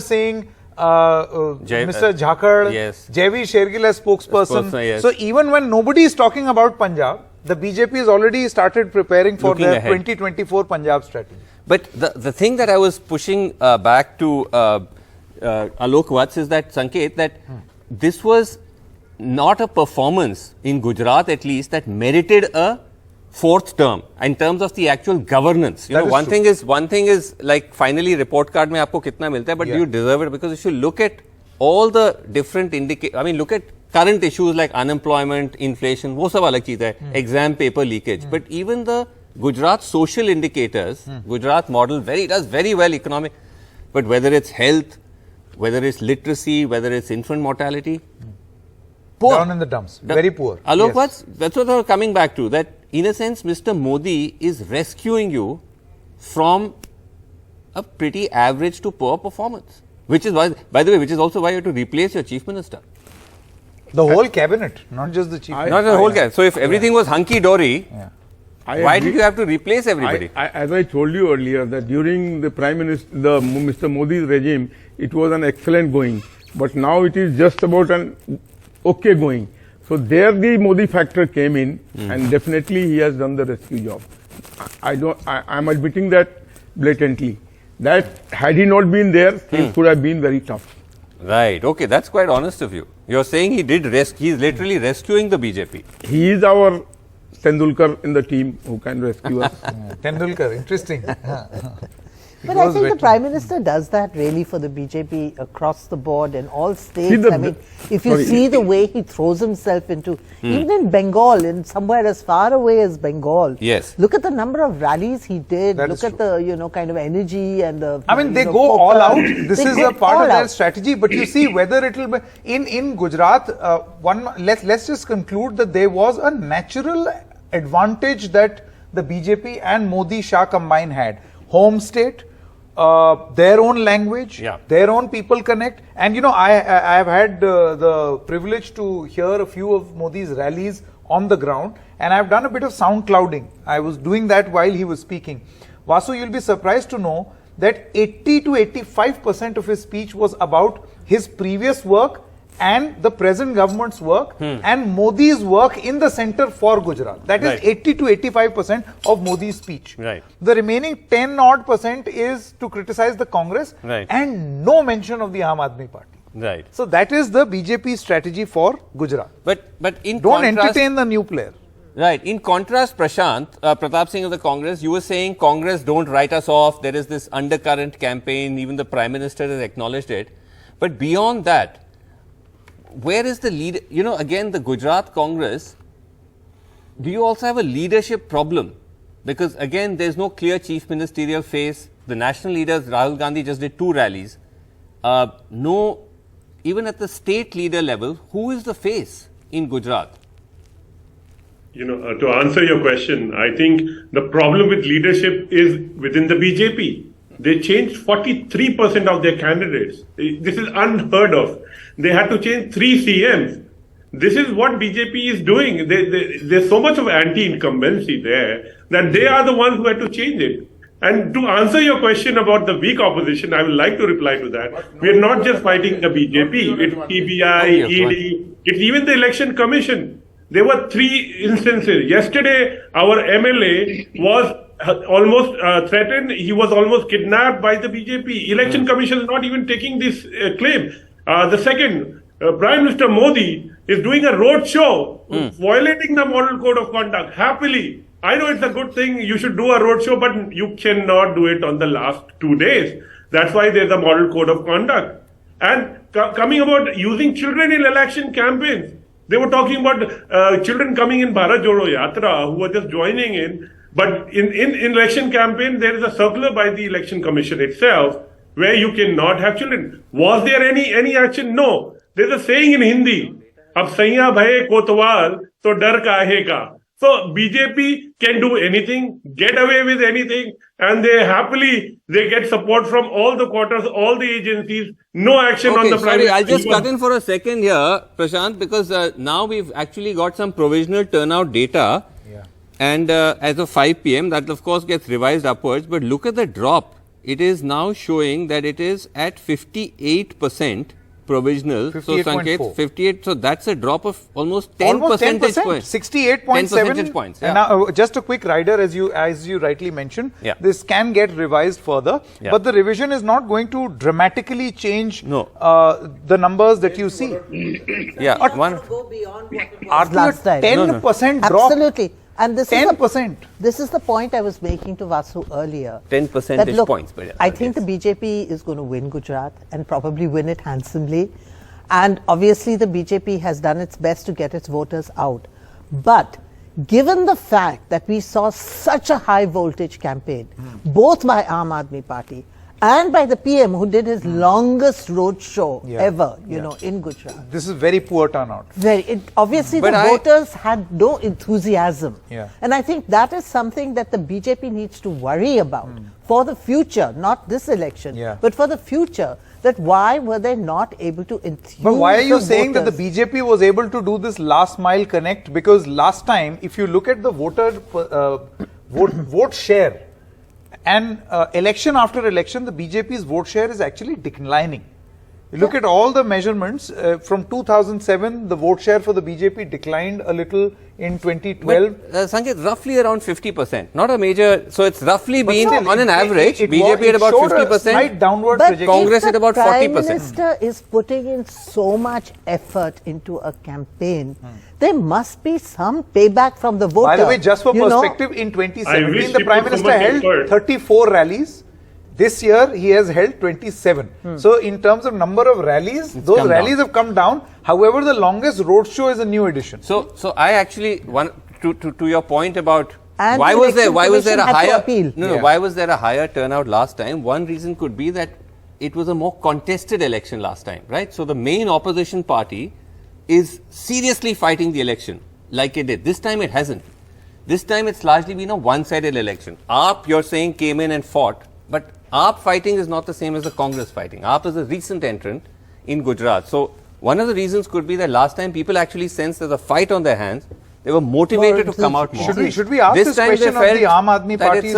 Singh, Mr. Jhakar, Jaivi Shergill as spokesperson. So even when nobody is talking about Punjab, the BJP has already started preparing for their 2024 Punjab strategy. But the thing that I was pushing back to Alok Vats is that, Sanket, that this was not a performance in Gujarat at least that merited a fourth term in terms of the actual governance. You know, one thing is like finally report card mein aapko kitna milta hai, but you deserve it, because if you look at all the different look at current issues like unemployment, inflation, wo sab alag cheez hai, exam paper leakage. But even the Gujarat social indicators, Gujarat model does very well economic, but whether it's health, whether it's literacy, whether it's infant mortality, poor. Down in the dumps, very poor. Alok, that's what I was coming back to, that in a sense Mr. Modi is rescuing you from a pretty average to poor performance, which is why, by the way, which is also why you have to replace your chief minister. The whole cabinet, not just the chief minister. Not the whole cabinet. So if everything was hunky-dory, why did you have to replace everybody? As I told you earlier, that during the Prime Minister, Mr. Modi's regime, it was an excellent going. But now it is just about an okay going. So there the Modi factor came in, and definitely he has done the rescue job. I'm admitting that blatantly. That had he not been there, things could have been very tough. Right. Okay, that's quite honest of you. You're saying he did he's literally rescuing the BJP. He is our Tendulkar in the team who can rescue us. Tendulkar, interesting. But I think the Prime Minister does that really for the BJP across the board in all states. I mean, if you see the way he throws himself into, even in Bengal, in somewhere as far away as Bengal. Yes. Look at the number of rallies he did. Look at the, kind of energy and the. I mean, they go all out. This is a part of their strategy. But you see whether it will be in Gujarat. Let's just conclude that there was a natural advantage that the BJP and Modi Shah combined had. Home state, their own language, their own people connect. And I have had the privilege to hear a few of Modi's rallies on the ground, and I have done a bit of sound clouding. I was doing that while he was speaking. Vasu, you'll be surprised to know that 80 to 85% of his speech was about his previous work and the present government's work and Modi's work in the center for Gujarat. That is 80 to 85% of Modi's speech. Right. The remaining 10% is to criticize the Congress and no mention of the Aam Aadmi Party. Right. So that is the BJP strategy for Gujarat. But in don't entertain the new player. Right. In contrast, Prashant, Pratap Singh of the Congress, you were saying Congress don't write us off. There is this undercurrent campaign. Even the Prime Minister has acknowledged it. But beyond that, where is the lead? Again, the Gujarat Congress, do you also have a leadership problem? Because again, there's no clear chief ministerial face. The national leaders, Rahul Gandhi just did 2 rallies. Even at the state leader level, who is the face in Gujarat? To answer your question, I think the problem with leadership is within the BJP. They changed 43% of their candidates. This is unheard of. They had to change 3 CMs. This is what BJP is doing. There's so much of anti-incumbency there that they are the ones who had to change it. And to answer your question about the weak opposition, I would like to reply to that. We are not just fighting the BJP. It's CBI, ED, it's even the Election Commission. There were 3 instances. Yesterday, our MLA was almost threatened. He was almost kidnapped by the BJP. Election Commission is not even taking this claim. The second, Prime Minister Modi is doing a road show, violating the model code of conduct happily. I know it's a good thing, you should do a road show, but you cannot do it on the last 2 days. That's why there's a model code of conduct. And coming about using children in election campaigns, they were talking about children coming in Bharat Jodo Yatra who were just joining in. But in election campaign, there is a circular by the election commission itself where you cannot have children. Was there any action? No. There's a saying in Hindi, ab saiya bhaye kotwal to dar kahega. So BJP can do anything, get away with anything, and they get support from all the quarters, all the agencies, no action on the private. Sorry, I'll just cut in for a second here, Prashant, because now we've actually got some provisional turnout data. Yeah. And as of 5 p.m., that of course gets revised upwards, but look at the drop. It is now showing that it is at 58% provisional. 58.4. So Sanket, 58. So that's a drop of almost 10 percentage points. 68.7 percentage points. Yeah. And now, just a quick rider, as you rightly mentioned, this can get revised further, but the revision is not going to dramatically change the numbers that you see. Yeah, go beyond what it was last time. 10% drop. Absolutely. And this 10%. This is the point I was making to Vasu earlier. 10 percentage points. But I think the BJP is going to win Gujarat and probably win it handsomely. And obviously the BJP has done its best to get its voters out. But given the fact that we saw such a high voltage campaign, both by Aam Aadmi Party and by the PM, who did his longest road show ever, you know, in Gujarat. This is very poor turnout. Obviously, the voters had no enthusiasm. Yeah. And I think that is something that the BJP needs to worry about for the future, not this election, but for the future, that why were they not able to enthuse But why are you the saying voters? that the BJP was able to do this last mile connect? Because last time, if you look at the vote share, and election after election, the BJP's vote share is actually declining. You look at all the measurements, from 2007, the vote share for the BJP declined a little in 2012. But, Sanket, roughly around 50%. Not a major, so it's roughly been still, on an average, BJP at about showed 50%, a slight downward But trajectory. Congress if at about the 40%. Prime Minister is putting in so much effort into a campaign, there must be some payback from the voter. By the way, just for You know, perspective, in 2017, wish the he Prime put so Minister much held effort. 34 rallies. This year, he has held 27. So, in terms of number of rallies, those rallies have come down. However, the longest roadshow is a new addition. So I actually want to your point about And why the was there election a commission had to higher appeal. why was there a higher turnout last time? One reason could be that it was a more contested election last time, right? So the main opposition party is seriously fighting the election like it did. This time it hasn't. This time it's largely been a one-sided election. AAP, you're saying, came in and fought, but AAP fighting is not the same as the Congress fighting. AAP is a recent entrant in Gujarat. So one of the reasons could be that last time people actually sensed there's a fight on their hands. They were motivated to come out more. Should we ask this question of the Aam Aadmi Party?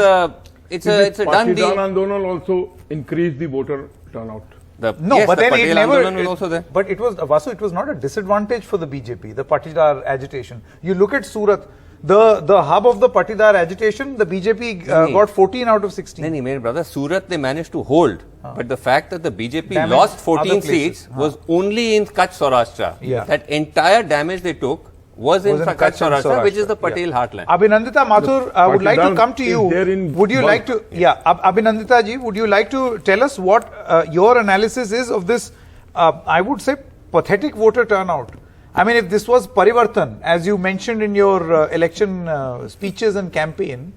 It's a done deal. Patidar Andolan also increased the voter turnout. No, but then it never. Was also there. But it was Vasu. It was not a disadvantage for the BJP. The Patidar agitation. You look at Surat, the hub of the Patidar agitation. The BJP got 14 out of 16. No, my brother. Surat they managed to hold, but the fact that the BJP lost 14 seats was only in Kutch Saurashtra. Yeah. That entire damage they took was in Kutch Saurashtra, which is the Patel heartland. Abhinandita Mathur, I would like to come to you. Would you like to, Abhinandita ji, would you like to tell us what your analysis is of this, I would say, pathetic voter turnout? I mean, if this was Parivartan, as you mentioned in your election speeches and campaign,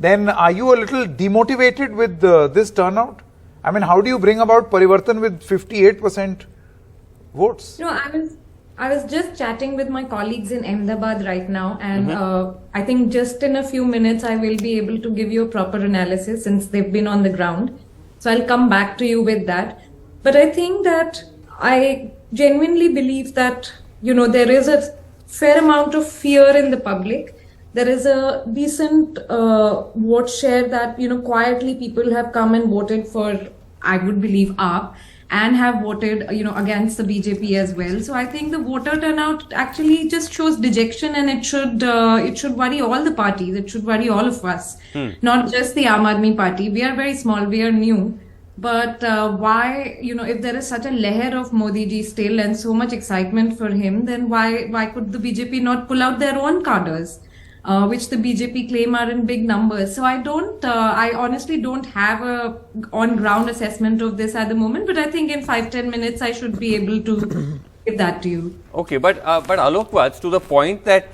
then are you a little demotivated with this turnout? I mean, how do you bring about Parivartan with 58% votes? No, I was just chatting with my colleagues in Ahmedabad right now, and I think just in a few minutes I will be able to give you a proper analysis since they've been on the ground. So I'll come back to you with that. But I think that I genuinely believe that, you know, there is a fair amount of fear in the public. There is a decent vote share that, you know, quietly people have come and voted for, I would believe, AAP. And have voted, you know, against the BJP as well. So I think the voter turnout actually just shows dejection, and it should worry all the parties. It should worry all of us, not just the Aam Aadmi Party. We are very small. We are new. But why, if there is such a leher of Modi ji still and so much excitement for him, then why could the BJP not pull out their own cadres, which the BJP claim are in big numbers? So I honestly don't have a on-ground assessment of this at the moment, but I think in 5-10 minutes I should be able to give that to you. Okay, but Alok Vats, to the point that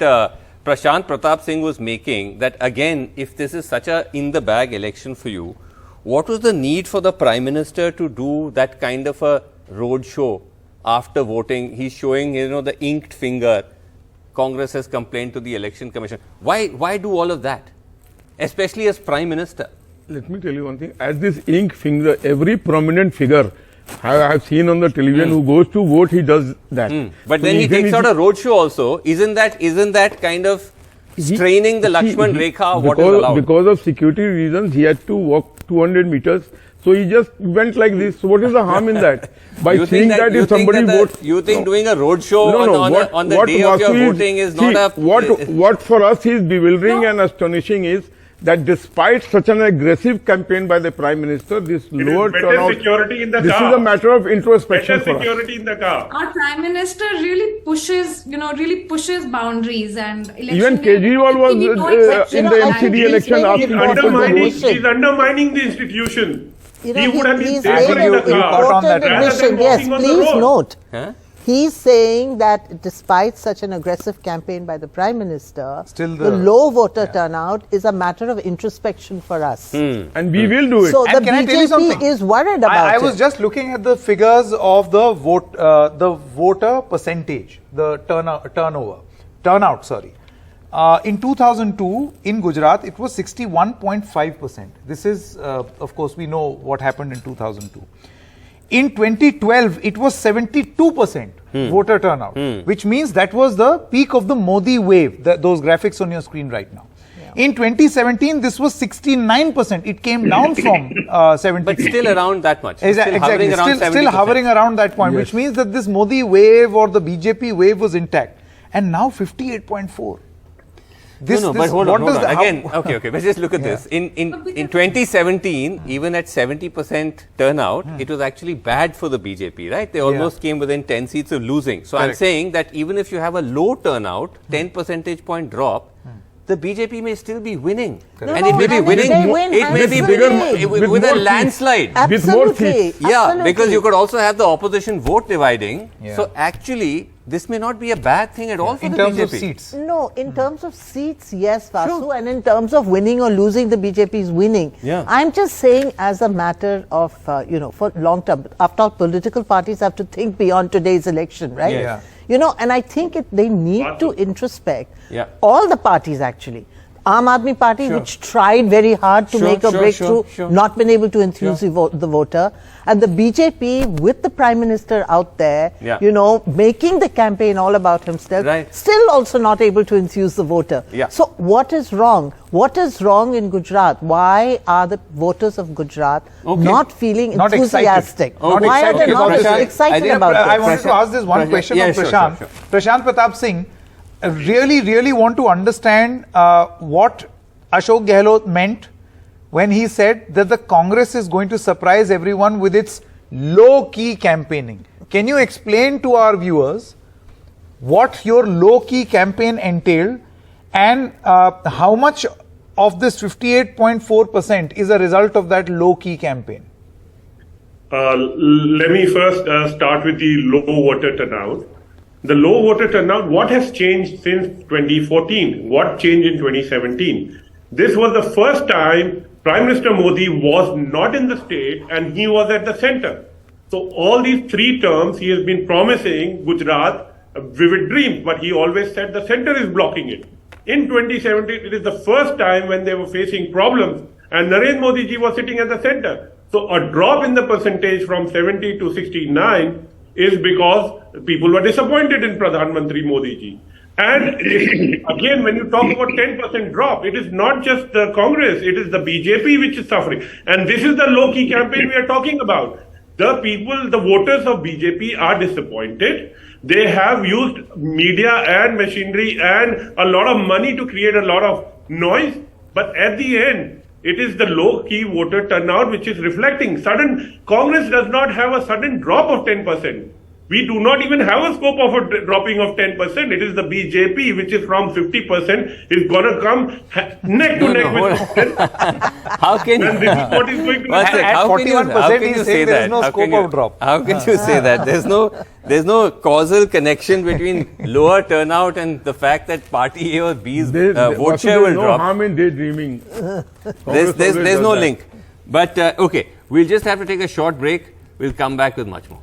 Prashant Pratap Singh was making, that again, if this is such a in-the-bag election for you, what was the need for the Prime Minister to do that kind of a road show after voting? He's showing, the inked finger. Congress has complained to the Election Commission. Why do all of that? Especially as Prime Minister. Let me tell you one thing. As this ink finger, every prominent figure I have seen on the television who goes to vote, he does that. But So then he takes out a road show also. Isn't that kind of straining the Lakshman Rekha, what is allowed? Because of security reasons, he had to walk 200 meters. So he just went like this. So what is the harm in that? By saying that if somebody votes... You think doing a road show on the day of your voting is not a... What for us is bewildering and astonishing is that despite such an aggressive campaign by the Prime Minister, this lower turnout... security in the this car. is a matter of introspection for us. security in the car. Our Prime Minister really pushes boundaries and election. Even Kejriwal was in the MCD election asking people to vote. He's undermining the institution. He would have been he's safer made in an the car important rather than admission. walking Yes, on the please road. note. He's saying that despite such an aggressive campaign by the Prime Minister, Still the low voter turnout is a matter of introspection for us. And we will do it. So the And can I tell you BJP something? is worried about I it. was just looking at the figures of the voter percentage, the turnout. In 2002, in Gujarat, it was 61.5%. This is, of course, we know what happened in 2002. In 2012, it was 72% voter turnout, which means that was the peak of the Modi wave, those graphics on your screen right now. In 2017, this was 69%. It came down from 70%. But still around that much. Exactly. Still hovering around that point, which means that this Modi wave or the BJP wave was intact. And now 58.4. But hold on. Again, okay. Let's just look at this. In 2017, even at 70% turnout, it was actually bad for the BJP, right? They almost came within 10 seats of losing. So I'm saying that even if you have a low turnout, 10 percentage point drop, the BJP may still be winning. And it may be winning. It may be bigger with a landslide. Absolutely. Yeah, because you could also have the opposition vote dividing. So actually, this may not be a bad thing at all for the BJP. In terms of seats? No, in terms of seats, yes, Vasu, and in terms of winning or losing, the BJP is winning. I'm just saying as a matter of, for long term, after all, political parties have to think beyond today's election, right? And I think they need to introspect, all the parties actually. Aam Aadmi Party, which tried very hard to make a breakthrough, not been able to enthuse the voter. And the BJP, with the Prime Minister out there, making the campaign all about himself, still also not able to enthuse the voter. So what is wrong? What is wrong in Gujarat? Why are the voters of Gujarat not feeling enthusiastic? Why are they not excited about it? I wanted to ask this one question of Prashant. Prashant Pratap Singh, really want to understand what Ashok Gehlot meant when he said that the Congress is going to surprise everyone with its low-key campaigning. Can you explain to our viewers what your low-key campaign entailed and how much of this 58.4% is a result of that low-key campaign? Let me first start with the low voter turnout. The low voter turnout, what has changed since 2014? What changed in 2017? This was the first time Prime Minister Modi was not in the state and he was at the center. So all these 3 terms, he has been promising Gujarat a vivid dream, but he always said the center is blocking it. In 2017, it is the first time when they were facing problems and Narendra Modi ji was sitting at the center. So a drop in the percentage from 70 to 69 is because people were disappointed in Pradhan Mantri Modi ji. And again, when you talk about 10% drop, it is not just the Congress, it is the BJP which is suffering. And this is the low-key campaign we are talking about. The people, the voters of BJP are disappointed. They have used media and machinery and a lot of money to create a lot of noise. But at the end, It is the low-key voter turnout which is reflecting. Congress does not have a sudden drop of 10%. We do not even have a scope of a dropping of 10%. It is the BJP, which is from 50%, is going to come neck to neck with How can you? And this is what is going to happen. At 41%, he's saying there is no scope of drop. How can you say that? There's no causal connection between lower turnout and the fact that party A or B's vote share will drop. There's no harm in daydreaming. There's no link. But okay, we'll just have to take a short break. We'll come back with much more.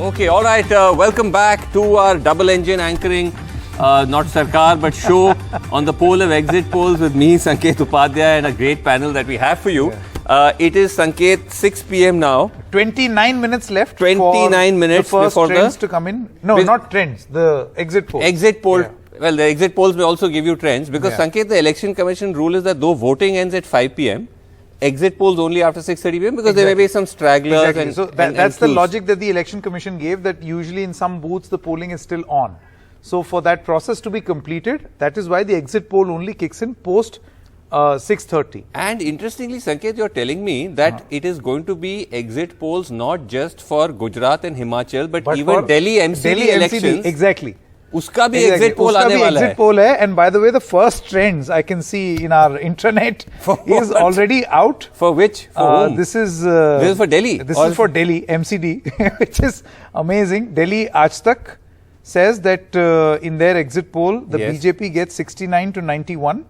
Okay, all right. Welcome back to our double engine anchoring, not Sarkar, but show on the poll of exit polls with me, Sanket Upadhyay, and a great panel that we have for you. It is Sanket, 6 p.m. now. 29 minutes left. 29 minutes the first before trends to come in. No, not trends. The exit polls. Exit poll. Yeah. Well, the exit polls may also give you trends because Sanket, the Election Commission rule is that though voting ends at 5 p.m., exit polls only after 6:30 p.m. because there may be some stragglers. Exactly. And so that's the logic that the Election Commission gave, that usually in some booths the polling is still on. So for that process to be completed, that is why the exit poll only kicks in post 6:30. And interestingly, Sanket, you're telling me that it is going to be exit polls not just for Gujarat and Himachal, but even Delhi MCD elections. Exactly. Uska bhi exit poll aane wala exit poll hai. And by the way, the first trends I can see in our intranet is already out. For which? For whom? This is for Delhi. This is for Delhi MCD, which is amazing. Delhi Aaj Tak says that in their exit poll, the BJP gets 69 to 91.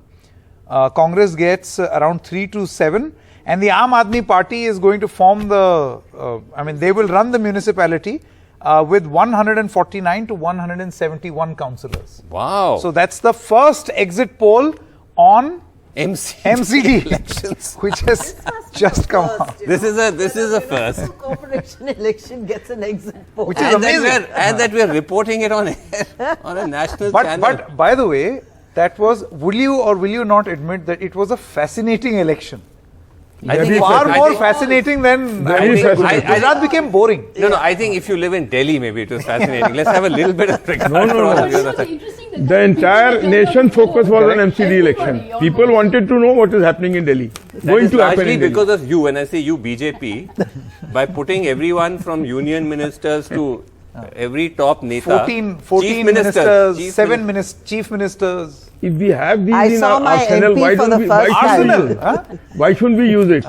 Congress gets around 3 to 7. And the Aam Aadmi Party is going to form they will run the municipality with 149 to 171 councillors. Wow. So that's the first exit poll on MCD elections, which has just come out. This is a first. Corporation election gets an exit poll. Which is amazing. That we are reporting it on a national channel. But by the way, that was, will you or will you not admit that it was a fascinating election? I think far more fascinating than Gujarat became boring. No, I think if you live in Delhi, maybe it was fascinating. Let's have a little bit of regard No. The entire nation focus was on MCD election. People wanted to know what is happening in Delhi. Largely because of you, when I say you, BJP, by putting everyone from union ministers to every top neta, 14 ministers, 7 chief ministers. If we have these I in saw our my arsenal, MP for the first time. Why shouldn't we use it?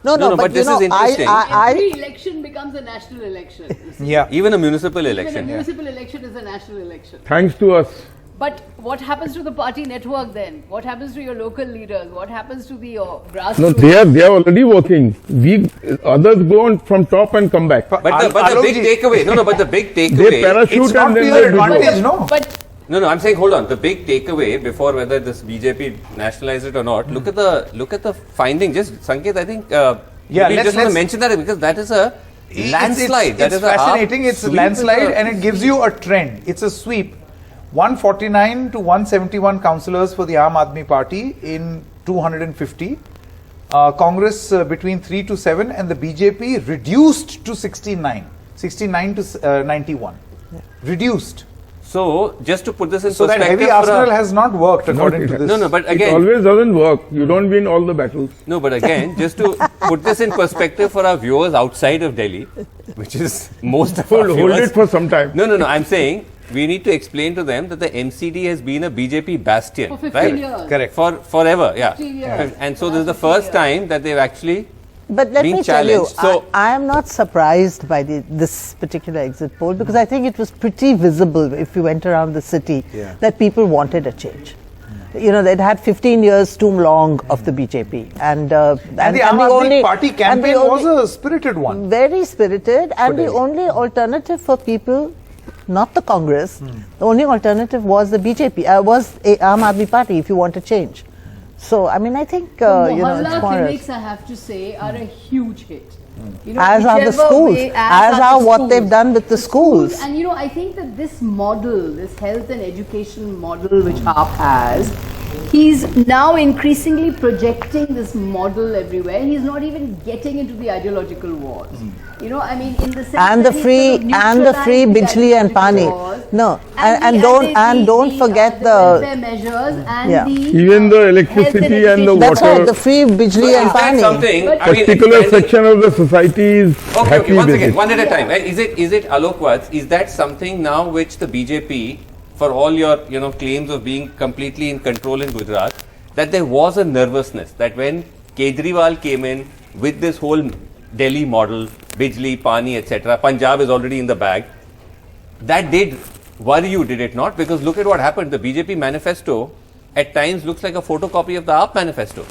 No, but this is interesting. Every election becomes a national election. Yeah. Even a municipal election. Even a municipal election is a national election. Thanks to us. But what happens to the party network then? What happens to your local leaders? What happens to the grassroots? No, they are already working. Others go on from top and come back. But the big takeaway. But the big takeaway. They parachute and then they withdraw. No, I'm saying hold on. The big takeaway before whether this BJP nationalized it or not. Look at the finding. Just Sanket, I think. Let's want to mention that because that is a landslide. It's fascinating. It's a landslide and it gives you a trend. It's a sweep. 149 to 171 councillors for the Aam Aadmi Party in 250. Congress between 3 to 7 and the BJP reduced to 69 to 91. Reduced. So, just to put this in so perspective. So that heavy arsenal has not worked according to this. No, but again. It always doesn't work. You don't win all the battles. No, but again, just to put this in perspective for our viewers outside of Delhi, which is most of our viewers. Hold it for some time. No, I'm saying we need to explain to them that the MCD has been a BJP bastion. For 15 years. Correct. Forever, yeah. 15 years. And so this is the first time that they've actually But let me tell you, so I am not surprised by this particular exit poll because I think it was pretty visible if you went around the city that people wanted a change. They'd had 15 years too long of the BJP. And the Aam Aadmi Party campaign was a spirited one. Very spirited. And the only alternative for people not the Congress. The only alternative was the BJP, was Aam Aadmi Party, if you want to change. So, I mean, I think, Mohalla clinics, I have to say, are a huge hit. You know, as are the schools, as are what they've done with the schools. And you know, I think that this model, this health and education model which AAP has, he's now increasingly projecting this model everywhere. He's not even getting into the ideological wars. You know, I mean, in the sense and the free bijli and pani. No, and don't forget the welfare measures and even the electricity and the water. That's right, the free bijli and pani. Particular section of the society is happy once with again, it. one at a time. Is it Alok Vats? Is that something now which the BJP, for all your claims of being completely in control in Gujarat, that there was a nervousness that when Kejriwal came in with this whole Delhi model, Bijli, Pani, etc., Punjab is already in the bag, that did worry you, did it not? Because look at what happened. The BJP manifesto at times looks like a photocopy of the AAP manifesto.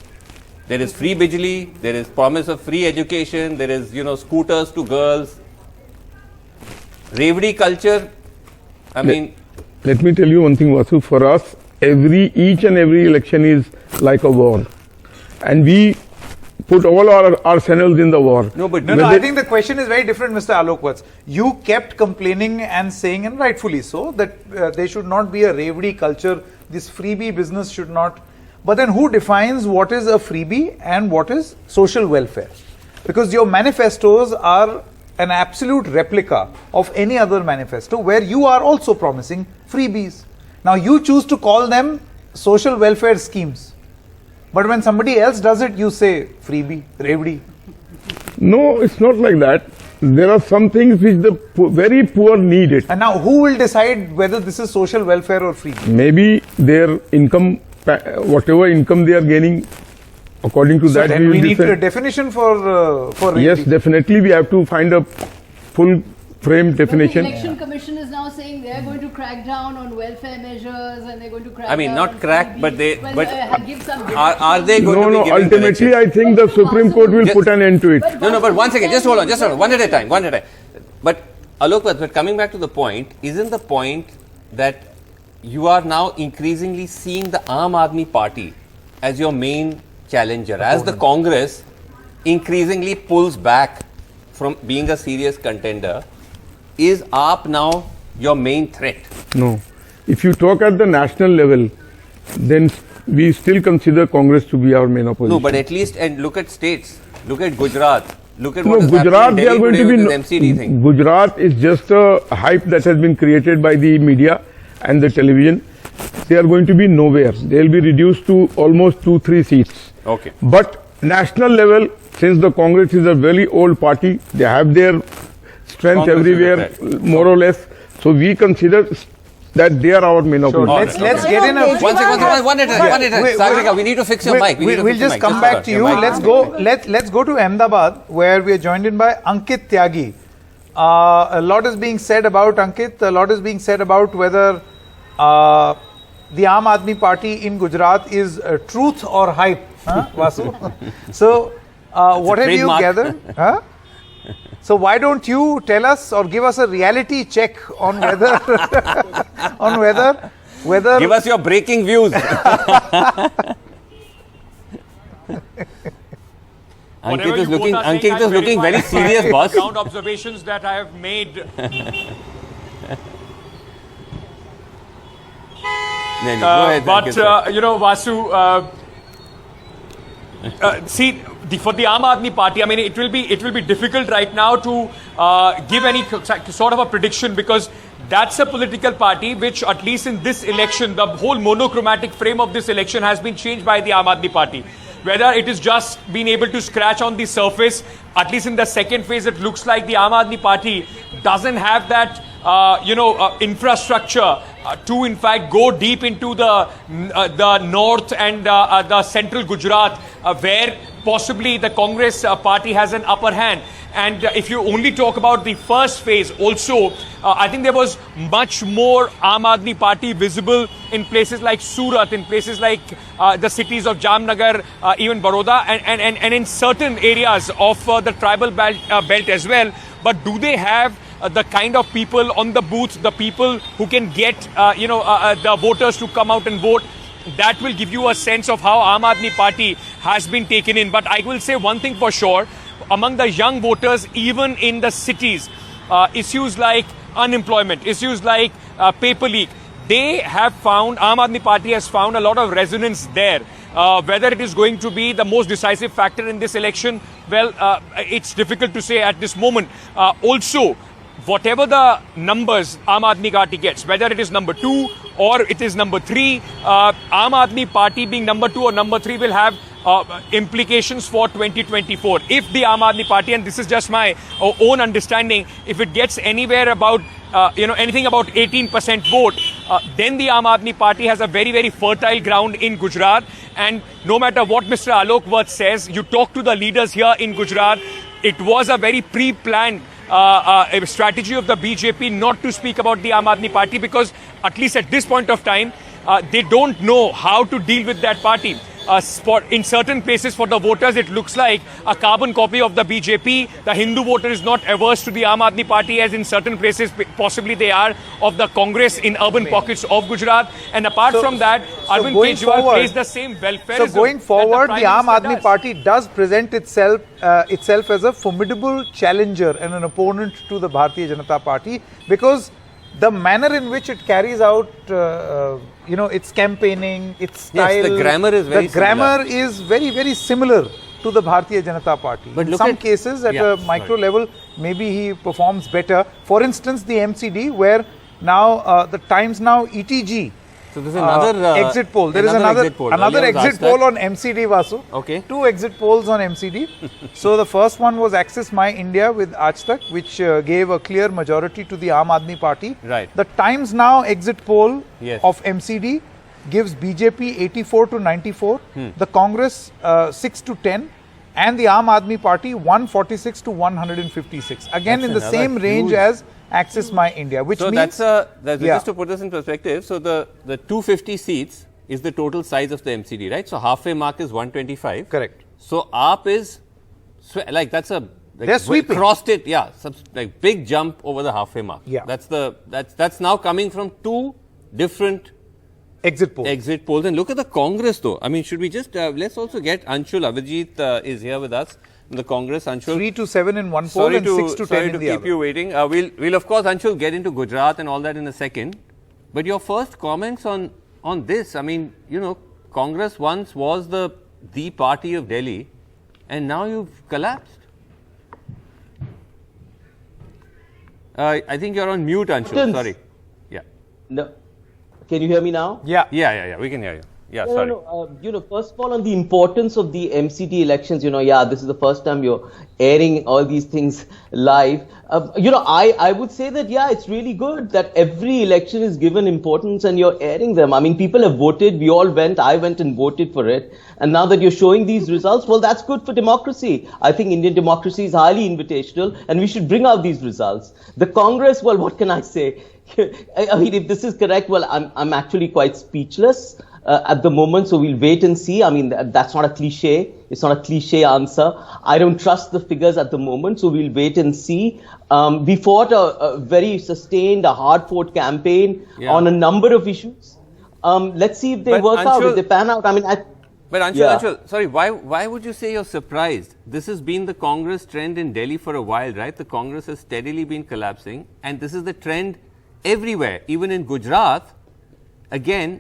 There is free Bijli, there is promise of free education, there is scooters to girls. Revdi culture, I mean... Let me tell you one thing, Vasu. For us, each and every election is like a war. And we put all our arsenals in the war. No, I think the question is very different, Mr. Alok Vats. You kept complaining and saying, and rightfully so, that there should not be a Revdi culture. This freebie business should not. But then who defines what is a freebie and what is social welfare? Because your manifestos are an absolute replica of any other manifesto where you are also promising freebies. Now you choose to call them social welfare schemes. But when somebody else does it, you say freebie, Revdi. No, it's not like that. There are some things which the very poor need it. And now who will decide whether this is social welfare or freebie? Maybe their income, whatever income they are gaining, according to that, then we need a definition for yes, definitely we have to find a full frame definition. The Election Commission is now saying they are going to crack down on welfare measures and they're going to crack I mean, down not crack, but they... Well, give some are they going to be giving ultimately I think the Supreme Court will put an end to it. No, but once again, just hold on, one at a time, But Alok Vats, but coming back to the point, isn't the point that you are now increasingly seeing the Aam Aadmi Party as your main challenger, as the Congress increasingly pulls back from being a serious contender? Is AAP now your main threat? No. If you talk at the national level, then we still consider Congress to be our main opposition. No, but at least, and look at states. Look at Gujarat. Look at no, what is Gujarat, happening in Delhi today with this MCD thing. Gujarat is just a hype that has been created by the media and the television. They are going to be nowhere. They will be reduced to almost 2-3 seats. Okay. But national level, since the Congress is a very old party, they have their strength everywhere, more or less. So we consider that they are our main opposition. Let's get in a... One at a time. Sagrika, we need to fix your mic. We'll just come back to you. Let's go to Ahmedabad, where we are joined in by Ankit Tyagi. A lot is being said about Ankit. A lot is being said about whether the Aam Aadmi Party in Gujarat is truth or hype. Vasu? So, what have you gathered? So why don't you tell us or give us a reality check on whether whether give us your breaking views. Ankit is looking very serious, boss. Ground observations that I have made. Vasu, see, for the Aam Aadmi Party, I mean, it will be difficult right now to give any sort of a prediction, because that's a political party which, at least in this election, the whole monochromatic frame of this election has been changed by the Aam Aadmi Party. Whether it is just being able to scratch on the surface, at least in the second phase, it looks like the Aam Aadmi Party doesn't have that, infrastructure to, in fact, go deep into the north and the central Gujarat, where possibly the Congress party has an upper hand. And if you only talk about the first phase also, I think there was much more Aam Aadmi Party visible in places like Surat, in places like the cities of Jamnagar, even Baroda, and in certain areas of the tribal belt as well. But do they have the kind of people on the booths, the people who can get, the voters to come out and vote. That will give you a sense of how Aam Aadmi Party has been taken in. But I will say one thing for sure, among the young voters, even in the cities, issues like unemployment, issues like paper leak, Aam Aadmi Party has found a lot of resonance there. Whether it is going to be the most decisive factor in this election, well, it's difficult to say at this moment. Also, whatever the numbers Aam Aadmi Party gets, whether it is number 2 or it is number 3, Aam Aadmi Party being number 2 or number 3 will have implications for 2024. If the Aam Aadmi Party, and this is just my own understanding, if it gets anywhere about anything about 18% vote, then the Aam Aadmi Party has a very, very fertile ground in Gujarat. And no matter what Mr. Alok Vats says, you talk to the leaders here in Gujarat, it was a very pre-planned strategy of the BJP not to speak about the Aam Aadmi Party, because at least at this point of time, they don't know how to deal with that party. In certain places for the voters, it looks like a carbon copy of the BJP. The Hindu voter is not averse to the Aam Aadmi Party, as in certain places possibly they are, of the Congress in urban pockets of Gujarat. And apart from that, Arvind Kejriwal plays the same welfare. So going forward, the Aam Aadmi Party does present itself as a formidable challenger and an opponent to the Bharatiya Janata Party, because the manner in which it carries out, its campaigning, its style. Yes, the grammar is very very similar to the Bharatiya Janata Party. But in some cases, at a micro level, maybe he performs better. For instance, the MCD, where now the Times Now ETG. So there's another exit poll. There is another exit poll on MCD, Vasu. Okay. 2 exit polls on MCD. So the first one was Access My India with Aaj Tak, which gave a clear majority to the Aam Aadmi Party. Right. The Times Now exit poll of MCD gives BJP 84 to 94, the Congress 6 to 10, and the Aam Aadmi Party 146 to 156. Again, in the same range as Access My India, which means... Just to put this in perspective, so the 250 seats is the total size of the MCD, right? So halfway mark is 125. Correct. So AAP is, they're sweeping. Crossed it, big jump over the halfway mark. Yeah. That's now coming from 2 different exit polls. And look at the Congress though. I mean, should we just, let's also get Anshul. Avijit is here with us. The Congress, Anshul. 3 to 7 in one poll and 6 to 10 in the other. Sorry to keep you waiting. We'll of course, Anshul, get into Gujarat and all that in a second. But your first comments on this, I mean, Congress once was the party of Delhi, and now you've collapsed. I think you're on mute, Anshul. Sorry. Yeah. No. Can you hear me now? Yeah. We can hear you. Yeah, sorry. No. First of all, on the importance of the MCD elections, this is the first time you're airing all these things live. I would say that, it's really good that every election is given importance and you're airing them. I mean, people have voted. We all went. I went and voted for it. And now that you're showing these results, well, that's good for democracy. I think Indian democracy is highly invitational and we should bring out these results. The Congress, well, what can I say? I mean, if this is correct, well, I'm actually quite speechless. At the moment, so we'll wait and see. I mean, that's not a cliche. It's not a cliche answer. I don't trust the figures at the moment, so we'll wait and see. We fought a very sustained, hard-fought campaign on a number of issues. Let's see if they work out, if they pan out. I mean, But Anshul, sorry, why would you say you're surprised? This has been the Congress trend in Delhi for a while, right? The Congress has steadily been collapsing, and this is the trend everywhere, even in Gujarat. Again,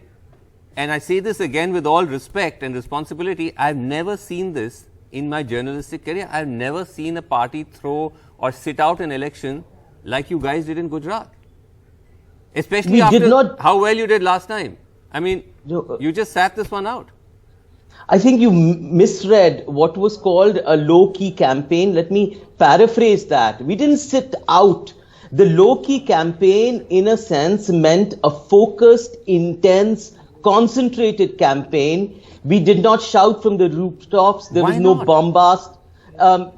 and I say this again with all respect and responsibility, I've never seen this in my journalistic career. I've never seen a party throw or sit out an election like you guys did in Gujarat. Especially after how well you did last time. I mean, you just sat this one out. I think you misread what was called a low-key campaign. Let me paraphrase that. We didn't sit out. The low-key campaign, in a sense, meant a focused, intense, concentrated campaign. We did not shout from the rooftops. There was no bombast.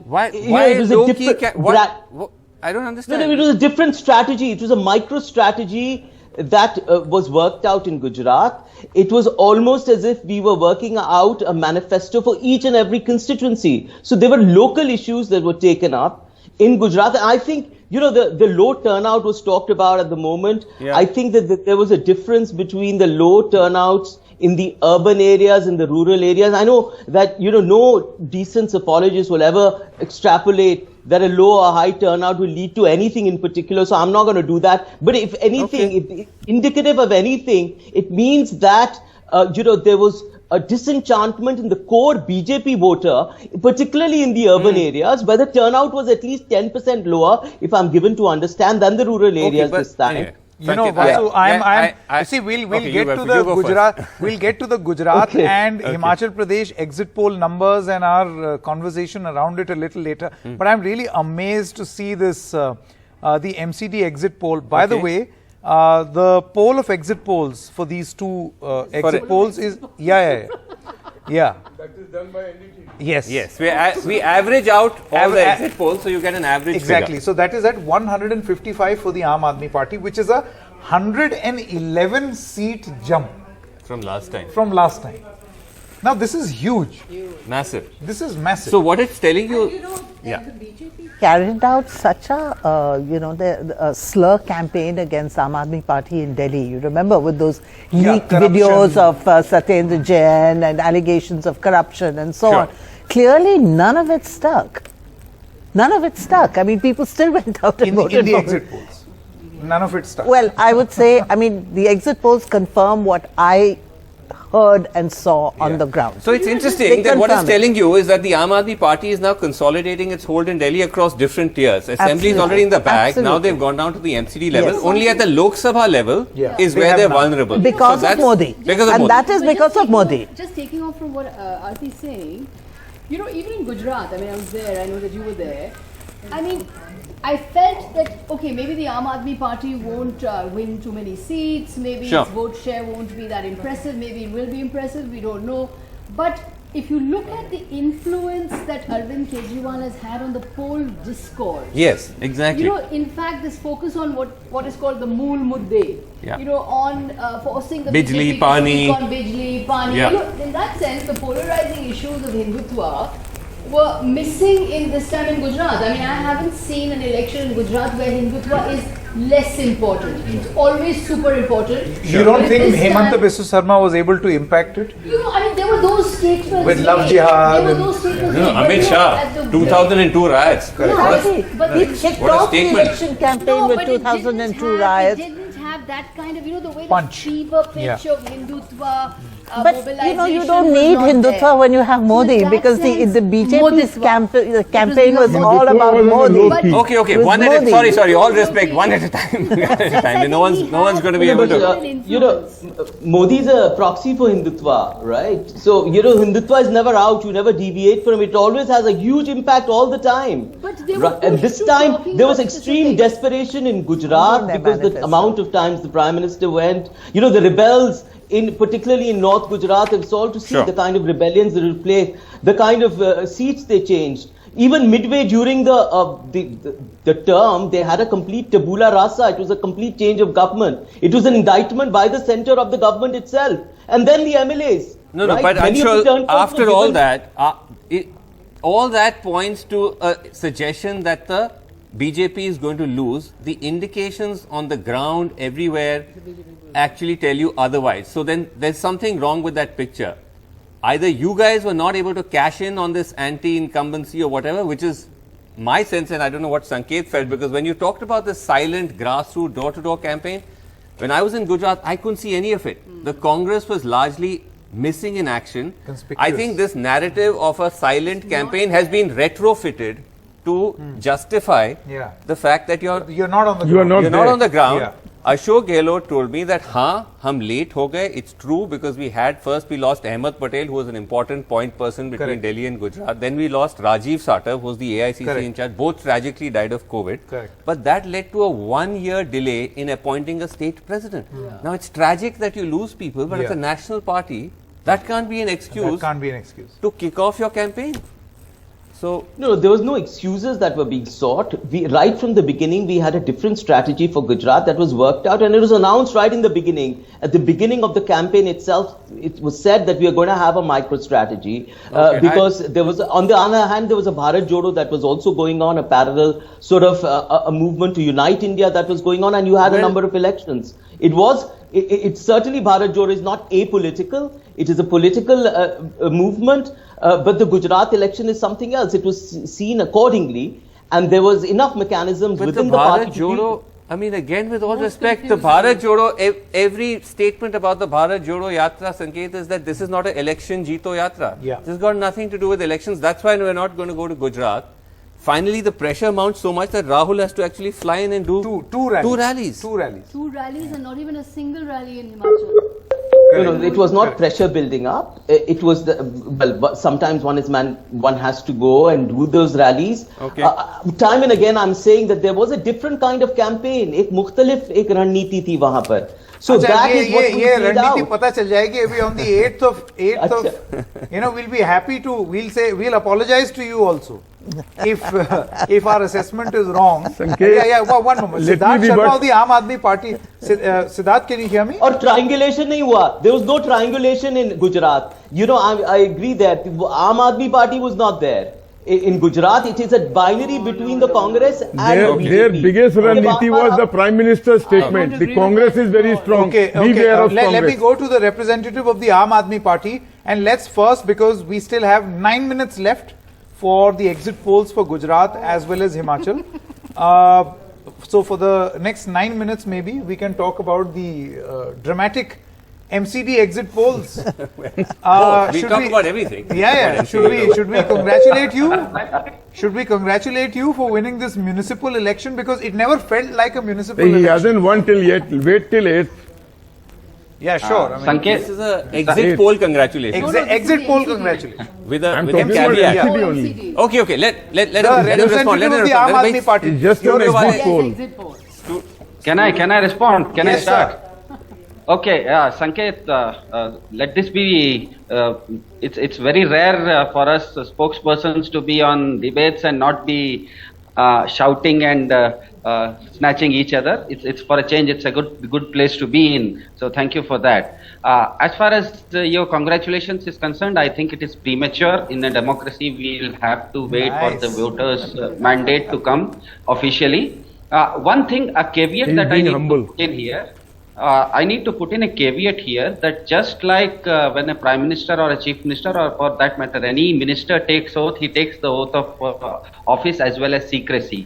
Why it was a different. I don't understand. No, it was a different strategy. It was a micro strategy that was worked out in Gujarat. It was almost as if we were working out a manifesto for each and every constituency. So there were local issues that were taken up in Gujarat. I think you know, the low turnout was talked about at the moment. Yeah. I think that there was a difference between the low turnouts in the urban areas and the rural areas. I know that, you know, no decent apologist will ever extrapolate that a low or high turnout will lead to anything in particular, so I'm not going to do that. But if anything, if indicative of anything, it means that, you know, there was a disenchantment in the core BJP voter, particularly in the urban areas, where the turnout was at least 10% lower, if I'm given to understand, than the rural areas this time. Anyway. You know, Vasu, you see, we'll get to the Gujarat. We'll get to the Gujarat and Himachal Pradesh exit poll numbers and our conversation around it a little later. But I'm really amazed to see this, the MCD exit poll. By the way, the poll of exit polls for these two exit polls is yeah. That is done by NDTV. Yes. Yes. We average out all the exit polls, so you get an average Exactly. figure. So that is at 155 for the Aam Aadmi Party, which is a 111 seat jump from last time. Now this is huge. Massive. This is massive. So what it's telling you, the BJP carried out such a, you know, a slur campaign against Aam Aadmi Party in Delhi. You remember, with those leaked videos of Satyendra Jain and allegations of corruption and so on. Clearly, none of it stuck. I mean, people still went out and voted in the for exit polls. None of it stuck. Well, I would say, I mean, the exit polls confirm what I heard and saw on the ground. So it's interesting that what it's telling you is that the Aam Aadmi Party is now consolidating its hold in Delhi across different tiers. Assembly is already in the bag. Now they've gone down to the MCD level. Only at the Lok Sabha level is where they're vulnerable. Because of Modi. And that is because of Modi. Just taking off from what Aarti is saying, you know, even in Gujarat, I mean, I was there, I know that you were there. I mean, I felt that, okay, maybe the Aam Aadmi Party won't win too many seats, maybe its vote share won't be that impressive, maybe it will be impressive, we don't know. But if you look at the influence that Arvind Kejriwal has had on the poll discourse. Yes, exactly. You know, in fact, this focus on what is called the Mool Mudde, you know, on forcing the Bijli, BJP Pani. to speak on Bijli, Pani. You know, in that sense, the polarizing issues of Hindutva were missing in this time in Gujarat. I mean, I haven't seen an election in Gujarat where Hindutva is less important. It's always super important. You don't think Hemanta Biswa Sarma was able to impact it? You know, I mean, there were those statements with love jihad. There were those statements. Amit Shah, 2002 riots. But he kicked off the election campaign with 2002 riots. It didn't have that kind of, you know, the way Punch. the fever pitch of Hindutva. But you know, you don't need Hindutva when you have Modi, because the BJP's campaign was all about Modi. Okay. Sorry. All respect. One at a time. No one's going to be able to. You know, Modi is a proxy for Hindutva, right? So, you know, Hindutva is never out. You never deviate from it. It always has a huge impact all the time. And this time, there was extreme desperation in Gujarat because the amount of times the Prime Minister went. You know, the rebels, particularly in North Gujarat, it's all to see the kind of rebellions that took place, the kind of seats they changed. Even midway during the term, they had a complete tabula rasa. It was a complete change of government. It was an indictment by the centre of the government itself. And then the MLAs. No, but Anshul, after all that, all that points to a suggestion that the BJP is going to lose. The indications on the ground everywhere actually tell you otherwise. So then there's something wrong with that picture. Either you guys were not able to cash in on this anti-incumbency or whatever, which is my sense, and I don't know what Sanket felt, because when you talked about the silent grassroots door-to-door campaign, when I was in Gujarat, I couldn't see any of it. The Congress was largely missing in action. I think this narrative of a silent campaign has been retrofitted to justify the fact that you're not on the ground. You're not on the ground. Yeah. Ashok Gehlot told me that, hum late ho gaye. It's true, because we lost Ahmed Patel, who was an important point person between Delhi and Gujarat. Then we lost Rajiv Satar, who was the AICC in charge. Both tragically died of COVID. But that led to a 1-year delay in appointing a state president. Now, it's tragic that you lose people, but as a national party, that can't be an excuse. To kick off your campaign. So no, there was no excuses that were being sought. Right from the beginning, we had a different strategy for Gujarat that was worked out, and it was announced right in the beginning. At the beginning of the campaign itself, it was said that we are going to have a micro strategy because there was, on the other hand, there was a Bharat Jodo that was also going on, a parallel sort of a movement to unite India that was going on, and you had a number of elections. It's certainly Bharat Jodo is not apolitical. It is a political movement, but the Gujarat election is something else. It was seen accordingly, and there was enough mechanisms within the party. Bharat Jodo, I mean, again, with all respect, the Bharat Jodo, every statement about the Bharat Jodo Yatra, Sanket, is that this is not an election Jeeto Yatra. Yeah. This has got nothing to do with elections. That's why we're not going to go to Gujarat. Finally, the pressure mounts so much that Rahul has to actually fly in and do two rallies. Two rallies and not even a single rally in Himachal. It was not pressure building up. It was sometimes one has to go and do those rallies. Okay. Time and again, I'm saying that there was a different kind of campaign. एक मुख्तलिफ एक रणनीति थी वहाँ पर. So that is what we played out. रणनीति पता चल जाएगी अभी on the 8th of we'll be happy to we'll apologize to you also if our assessment is wrong. One moment. Siddharth Sharma of the Aam Aadmi Party. Siddharth, can you hear me? और triangulation नहीं हुआ. There was no triangulation in Gujarat. I agree that Aam Aadmi Party was not there. In Gujarat, it is a binary between the Congress and the BJP. Their biggest raniti was the Prime Minister's statement. The Congress is very strong. Beware of Congress. Let me go to the representative of the Aam Aadmi Party, and let's first, because we still have 9 minutes left for the exit polls for Gujarat as well as Himachal. So for the next 9 minutes, maybe we can talk about the dramatic MCD exit polls. We talk about everything. Should we congratulate you? Should we congratulate you for winning this municipal election, because it never felt like a municipal election? He hasn't won till yet. Wait till 8th. Yeah, sure. This is an exit poll congratulations. Exit poll congratulations. With a caveat. Only. Okay. Let him respond. Let him respond. It's just an exit poll. Can I respond? Can I start? Okay, Sanket, let this be, it's very rare for us spokespersons to be on debates and not be shouting and snatching each other. It's for a change, it's a good place to be in. So thank you for that. As far as your congratulations is concerned, I think it is premature. In a democracy, we'll have to wait for the voters' mandate to come officially. One thing, a caveat that I need to put in here. I need to put in a caveat here that just like when a Prime Minister or a Chief Minister, or for that matter any minister takes oath, he takes the oath of office as well as secrecy.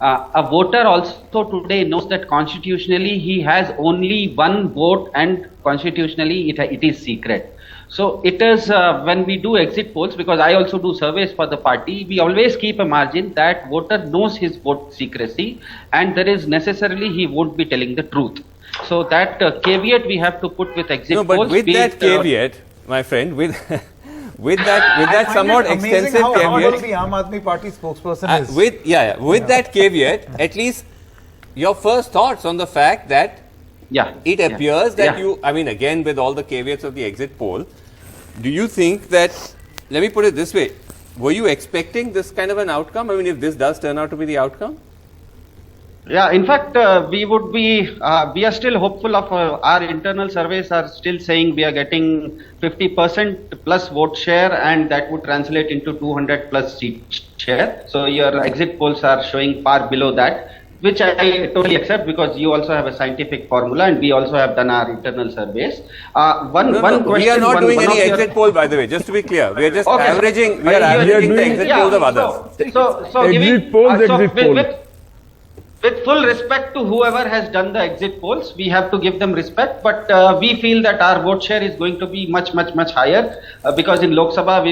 A voter also today knows that constitutionally he has only one vote, and constitutionally it is secret. So it is when we do exit polls, because I also do surveys for the party, we always keep a margin that voter knows his vote secrecy, and there is necessarily he won't be telling the truth. So that caveat we have to put with exit polls. No, but with that caveat, my friend, with that somewhat extensive how caveat, the Aam Aadmi Party spokesperson is. With that caveat, at least your first thoughts on the fact that it appears that you, I mean, again with all the caveats of the exit poll, do you think that, let me put it this way, were you expecting this kind of an outcome? I mean, if this does turn out to be the outcome? Yeah, in fact, we would be, we are still hopeful of our internal surveys are still saying we are getting 50% plus vote share, and that would translate into 200 plus seat share. So your exit polls are showing far below that, which I totally accept, because you also have a scientific formula and we also have done our internal surveys. One question. We are not doing any exit poll, by the way, just to be clear. We are just averaging, we are averaging the exit polls of others. So exit polls. With full respect to whoever has done the exit polls, we have to give them respect, but we feel that our vote share is going to be much higher, because in Lok Sabha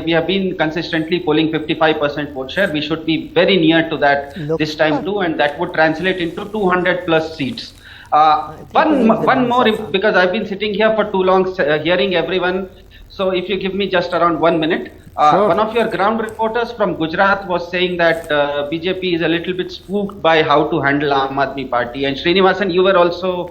we have been consistently polling 55% vote share. We should be very near to that this time too, and that would translate into 200 plus seats. One more, because I've been sitting here for too long, hearing everyone. So if you give me just around 1 minute, Sure. one of your ground reporters from Gujarat was saying that BJP is a little bit spooked by how to handle Aam Aadmi Party. And Srinivasan, you were also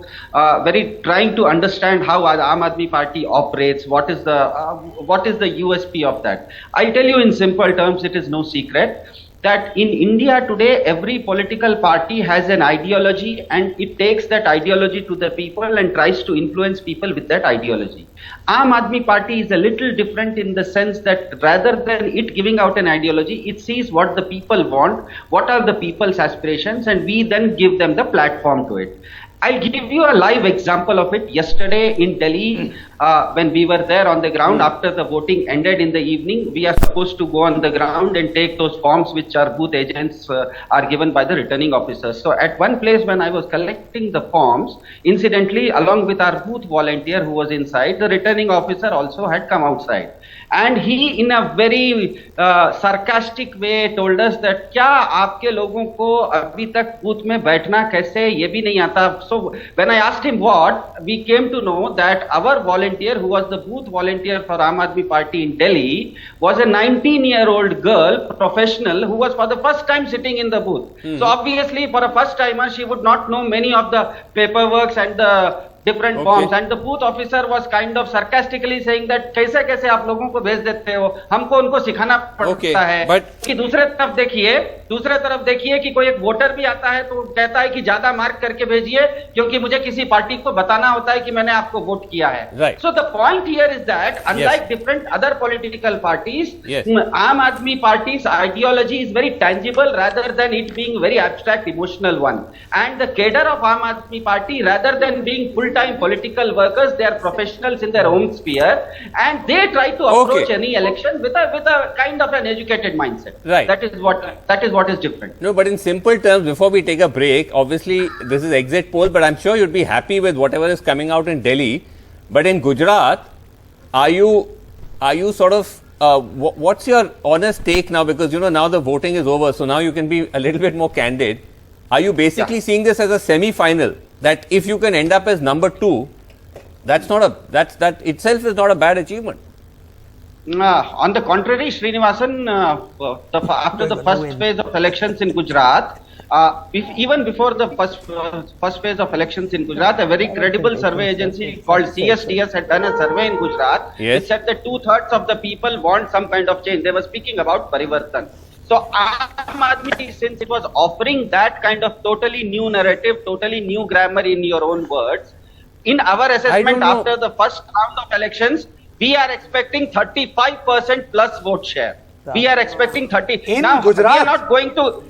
very trying to understand how Aam Aadmi Party operates. What is the USP of that? I'll tell you in simple terms. It is no secret that in India today, every political party has an ideology, and it takes that ideology to the people and tries to influence people with that ideology. Aam Aadmi Party is a little different in the sense that rather than it giving out an ideology, it sees what the people want, what are the people's aspirations, and we then give them the platform to it. I'll give you a live example of it. Yesterday in Delhi, when we were there on the ground, after the voting ended in the evening, we are supposed to go on the ground and take those forms which our booth agents are given by the returning officers. So at one place when I was collecting the forms, incidentally, along with our booth volunteer who was inside, the returning officer also had come outside. And he, in a very sarcastic way, told us that क्या आपके लोगों को अभी तक booth में बैठना कैसे ये भी नहीं आता. So when I asked him what, we came to know that our volunteer, who was the booth volunteer for Aam Aadmi Party in Delhi, was a 19-year-old girl, professional, who was for the first time sitting in the booth. So obviously, for a first timer, she would not know many of the paperworks and the different forms, and the booth officer was kind of sarcastically saying that कैसे कैसे आप लोगों को भेज देते हो, हमको उनको सिखाना पड़ता है. कि दूसरे तरफ देखिए कि कोई एक वोटर भी आता है तो कहता है कि ज्यादा मार्क करके भेजिए क्योंकि मुझे किसी पार्टी को बताना होता है कि मैंने आपको वोट किया है. So the point here is that unlike different other political parties, Aam Aadmi Party's ideology is very tangible rather than it being very abstract emotional one. And the cadre of Aam Aadmi Party, rather than being full-time political workers, they are professionals in their own sphere, and they try to approach any election with a kind of an educated mindset. Right. That is what is different. No, but in simple terms, before we take a break, obviously this is exit poll, but I'm sure you'd be happy with whatever is coming out in Delhi. But in Gujarat, are you sort of what's your honest take now? Because now the voting is over, so now you can be a little bit more candid. Are you basically seeing this as a semi-final? That if you can end up as number 2, that itself is not a bad achievement. On the contrary, Srinivasan, after the first phase of elections in Gujarat, even before the first phase of elections in Gujarat, a very credible survey agency called CSDS had done a survey in Gujarat. It said that 2/3 of the people want some kind of change. They were speaking about parivartan. So Aam Aadmi, since it was offering that kind of totally new narrative, totally new grammar in your own words, in our assessment after the first round of elections, we are expecting 35% plus vote share. We are expecting 30. In now, Gujarat? We are not going to.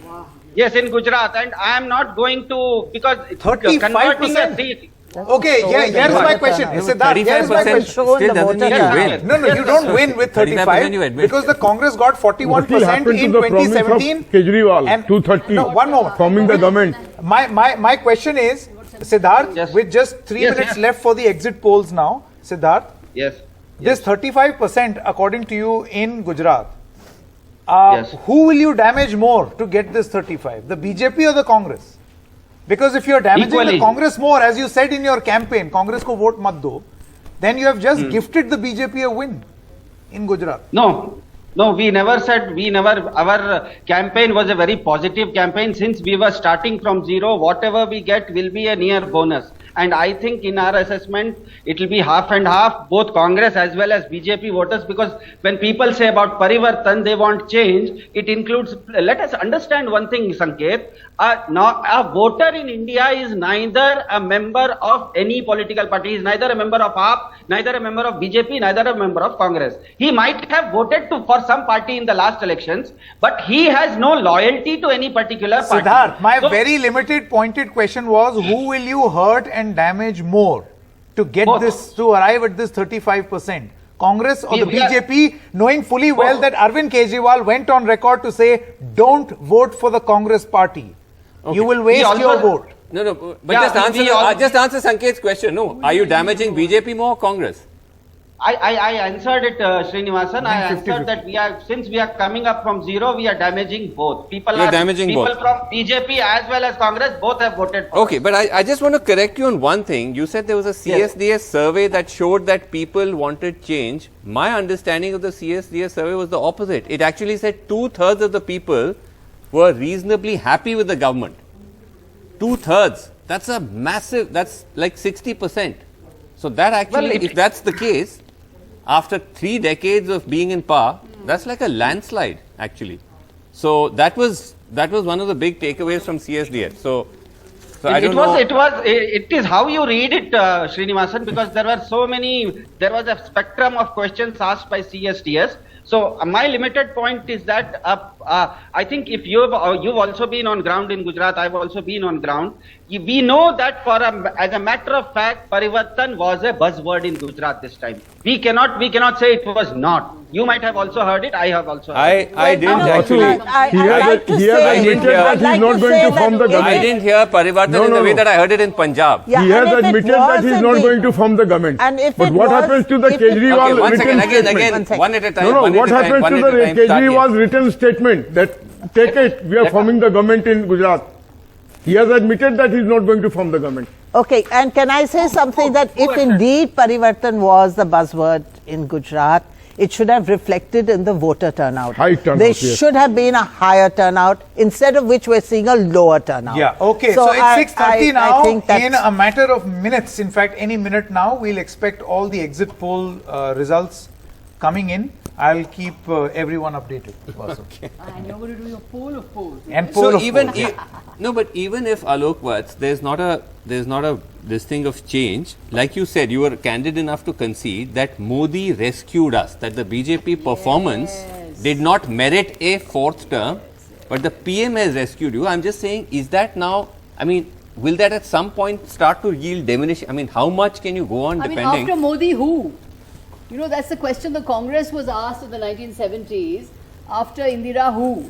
Yes, in Gujarat, and I am not going to, because 35%. Okay, here's my question. Siddharth, here's my question. Still doesn't mean you win. No, you don't win with 35 because the Congress got 41% in 2017. Kejriwal, and 230. No, one moment. Forming the government. My question is, Siddharth, with just 3 minutes left for the exit polls now, Siddharth. Yes. This 35% according to you in Gujarat. Who will you damage more to get this 35? The BJP or the Congress? Because if you are damaging the Congress more, as you said in your campaign, Congress ko vote mat do, then you have just gifted the BJP a win in Gujarat. No, we never said, our campaign was a very positive campaign. Since we were starting from zero, whatever we get will be a near bonus. And I think in our assessment, it will be half and half, both Congress as well as BJP voters, because when people say about parivartan, they want change, it includes, let us understand one thing, Sanket, a voter in India is neither a member of any political party, he is neither a member of AAP, neither a member of BJP, neither a member of Congress. He might have voted for some party in the last elections, but he has no loyalty to any particular party. Siddharth, my very limited pointed question was, who will you hurt and damage more to get this, to arrive at this 35%? Congress or the BJP, knowing fully well that Arvind Kejriwal went on record to say, don't vote for the Congress party. You will waste your vote. No, but just answer Sanket's question. No, are you damaging BJP more or Congress? I answered it, Srinivasan. I answered that since we are coming up from zero, we are damaging both. People from BJP as well as Congress, both have voted for Okay, but I just want to correct you on one thing. You said there was a CSDS survey that showed that people wanted change. My understanding of the CSDS survey was the opposite. It actually said 2/3 of the people were reasonably happy with the government. 2/3. That's a massive, that's like 60%. So that actually, if that's the case, after 3 decades of being in power, that's like a landslide actually. So that was one of the big takeaways from CSDS. So I don't know. It is how you read it, Srinivasan, because there was a spectrum of questions asked by CSDS. So my limited point is that I think if you've also been on ground in Gujarat, I've also been on ground. We know that as a matter of fact, Parivartan was a buzzword in Gujarat this time. We cannot say it was not. You might have also heard it. I have also heard it. I didn't actually. He has admitted that he is not going to form the government. I didn't hear Parivartan in the way that I heard it in Punjab. He has admitted that he is not going to form the government. But what happens to the Kejriwal written statement? One at a time. What happens to the Kejriwal's written statement that take it, we are forming the government in Gujarat? He has admitted that he is not going to form the government. Okay, and can I say something that if indeed Parivartan was the buzzword in Gujarat, it should have reflected in the voter turnout. High turnout, There should have been a higher turnout, instead of which we're seeing a lower turnout. Yeah, okay. So it's 6:30 now. I think in a matter of minutes, in fact, any minute now, we'll expect all the exit poll results coming in. I'll keep everyone updated. Okay. And you're going to do your poll of polls. And poll so of even polls. no, but even if Alok Vats, there's not a this thing of change. Like you said, you were candid enough to concede that Modi rescued us. That the BJP performance did not merit a 4th term, but the PM has rescued you. I'm just saying, is that now? I mean, will that at some point start to yield diminishing? I mean, how much can you go on depending? I mean, after Modi, who? You know, that's the question the Congress was asked in the 1970s. After Indira, who?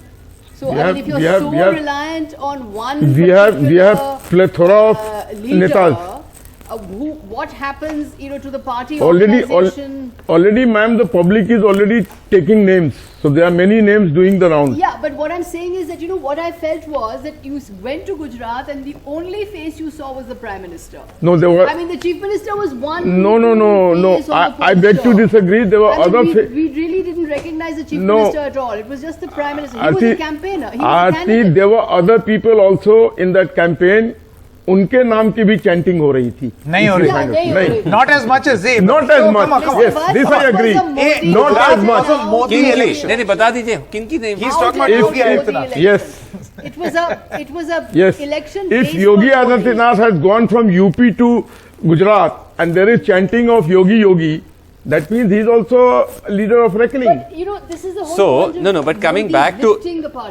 So, I mean, if you're so reliant on one we have plethora of leader, netas. What happens, to the party organization? Already, ma'am, the public is already taking names. So there are many names doing the rounds. Yeah, but what I'm saying is that, what I felt was that you went to Gujarat and the only face you saw was the Prime Minister. No, there were... I mean, the Chief Minister was one. No. I beg to disagree. There were other... We really didn't recognize the Chief Minister at all. It was just the Prime Minister. He was a campaigner. He was a candidate. There were other people also in that campaign. उनके नाम की भी chanting हो रही थी. नहीं हो रही. Not as much as they. Not as much. Yes, this I agree. Not as much. Modi election. नहीं बता दीजिए किनकी नहीं. He's talking about Yogi Adityanath. Yes. It was a yes. election. If Yogi Adityanath has gone from UP to Gujarat and there is chanting of Yogi, that means he is also a leader of reckoning. But this is the whole. So no, but coming back to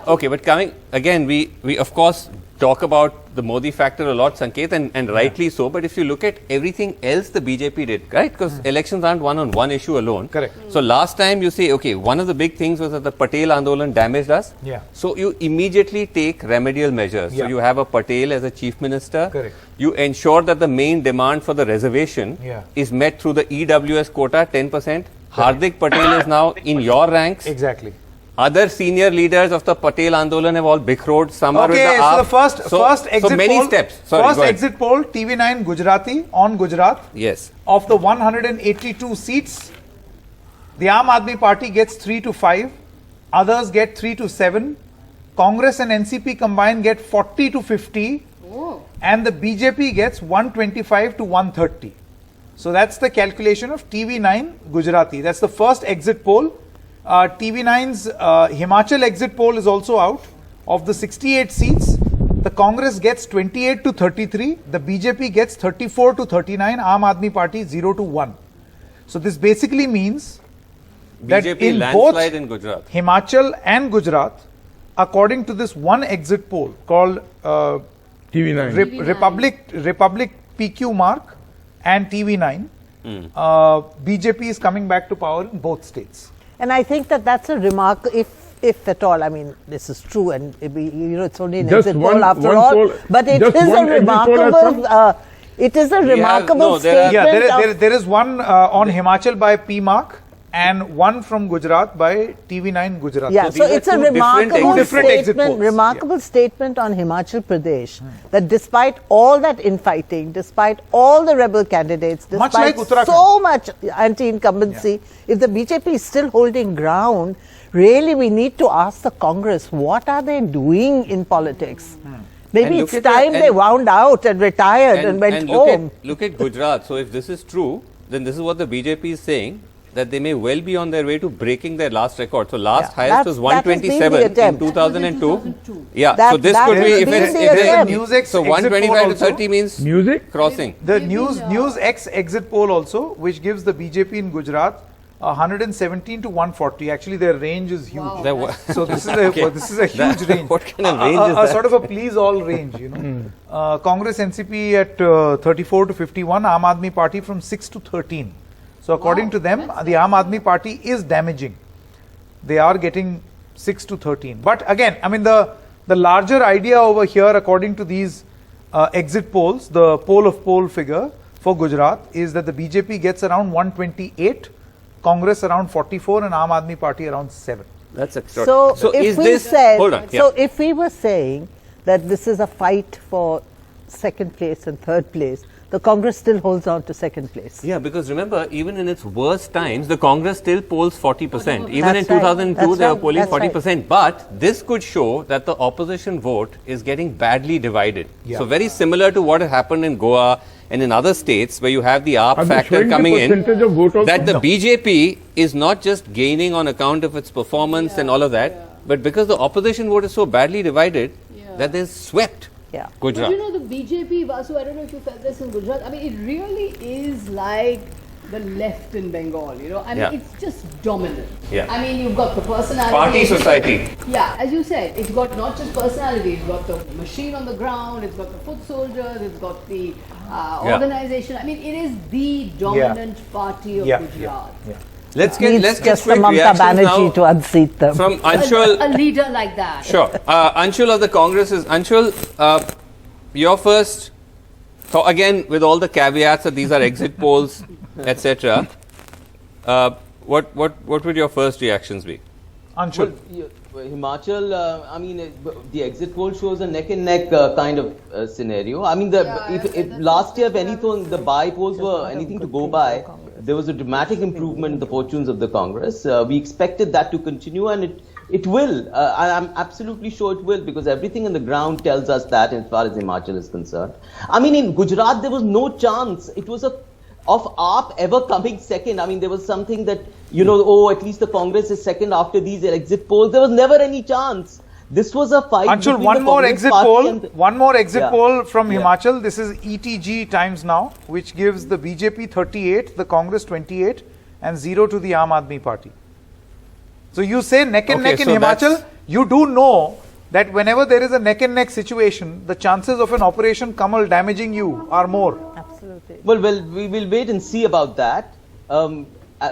okay, but coming again, we of course talk about the Modi factor a lot, Sanket, and rightly so. But if you look at everything else the BJP did, right? Because elections aren't won on one issue alone. Correct. So last time you say, okay, one of the big things was that the Patel Andolan damaged us. Yeah. So you immediately take remedial measures. Yeah. So you have a Patel as a chief minister. Correct. You ensure that the main demand for the reservation is met through the EWS quota, 10%. Hardik Patel is now in your ranks. Exactly. Other senior leaders of the Patel Andolan have all bikhrod. Some are with the AAP. So the first exit many poll, steps. Sorry, exit poll, TV9 Gujarati on Gujarat. Yes. Of the 182 seats, the Aam Aadmi Party gets 3 to 5. Others get 3 to 7. Congress and NCP combined get 40 to 50. Oh. And the BJP gets 125 to 130. So that's the calculation of TV9 Gujarati. That's the first exit poll. TV9's Himachal exit poll is also out. Of the 68 seats, the Congress gets 28 to 33, the BJP gets 34 to 39, Aam Aadmi Party 0 to 1. So this basically means that BJP in both in Gujarat. Himachal and Gujarat, according to this one exit poll called TV9 Republic PQ Mark and TV9, BJP is coming back to power in both states. And I think that that's a remark, if at all, I mean, this is true, and it's only an exit poll after all, but it is a remarkable It is a remarkable statement. Yeah, there is one on Himachal by P Mark and one from Gujarat by TV9 Gujarat. Yeah, so it's a remarkable statement on Himachal Pradesh that despite all that infighting, despite all the rebel candidates, despite so much anti-incumbency, if the BJP is still holding ground, really we need to ask the Congress, what are they doing in politics? Maybe it's time they wound out and retired and went home. Look at Gujarat. So if this is true, then this is what the BJP is saying, that they may well be on their way to breaking their last record. So last highest was 127 in 2002. Yeah, so this could be, if it's so 125 to 30 means crossing. The News X exit poll also, which gives the BJP in Gujarat 117 to 140. Actually, their range is huge. Wow. So this is a huge range. What kind of range is that? Sort of a please all range, you know. Congress NCP at 34 to 51. Aam Aadmi Party from 6 to 13. So according to them, the Aam Aadmi Party is damaging. They are getting 6 to 13. But again, I mean the larger idea over here, according to these exit polls, the poll figure for Gujarat is that the BJP gets around 128, Congress around 44, and Aam Aadmi Party around 7. That's extraordinary. So if we said, so if we were saying that this is a fight for second place and third place, the Congress still holds on to second place. Yeah, because remember, even in its worst times, the Congress still polls 40%. Even in 2002, they were polling 40%. But this could show that the opposition vote is getting badly divided. Yeah. So very similar to what happened in Goa and in other states where you have the AAP factor coming in, that the BJP is not just gaining on account of its performance and all of that, but because the opposition vote is so badly divided that they swept Gujarat. But you know, the BJP, Vasu, I don't know if you felt this in Gujarat, I mean, it really is like the left in Bengal, you know. I mean, it's just dominant. Yeah. I mean, you've got the personality. Party society. Yeah, as you said, it's got not just personality, it's got the machine on the ground, it's got the foot soldiers, it's got the organization. I mean, it is the dominant party of Gujarat. Let's get quick Mamta reactions now Banerjee to unseat them. from Anshul. A leader like that. Sure. Anshul of the Congress is Anshul. Your first, again with all the caveats that these are exit polls, etc. What would your first reactions be? Anshul. Well, Himachal, I mean, the exit poll shows a neck and neck kind of scenario. I mean, if last year, if anything, the by polls were anything to go by, there was a dramatic improvement in the fortunes of the Congress. We expected that to continue, and it will. I'm absolutely sure it will, because everything on the ground tells us that as far as Himachal is concerned. I mean, in Gujarat, there was no chance. It was of AAP ever coming second. I mean, there was something that, you know, at least the Congress is second after these exit polls. There was never any chance. This was a fight. Anshul, one more exit poll from Himachal. This is ETG Times Now, which gives the BJP 38, the Congress 28, and 0 to the Aam Aadmi Party. So you say neck and neck in Himachal. You do know that whenever there is a neck and neck situation, the chances of an Operation Kamal damaging you are more. Absolutely. Well, we will wait and see about that.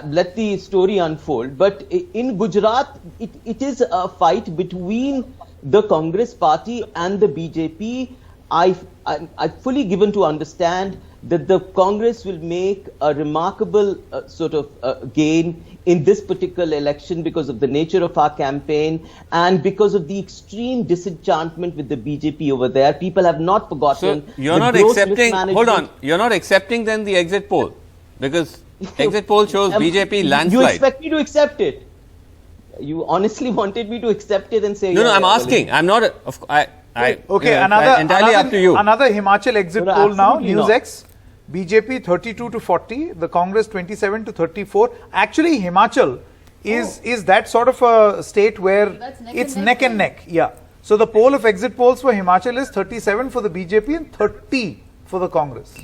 Let the story unfold. But in Gujarat, it is a fight between the Congress party and the BJP. I'm fully given to understand that the Congress will make a remarkable gain in this particular election because of the nature of our campaign and because of the extreme disenchantment with the BJP over there. People have not forgotten. So you're not accepting, hold on, you're not accepting then the exit poll, because exit poll shows BJP landslide. You expect me to accept it? You honestly wanted me to accept it and say... No, I'm asking. I'm not... entirely up to you. Another Himachal exit poll now, NewsX. BJP 32 to 40, the Congress 27 to 34. Actually, Himachal is that sort of a state where it's neck and neck. Yeah. So the poll of exit polls for Himachal is 37 for the BJP and 30 for the Congress.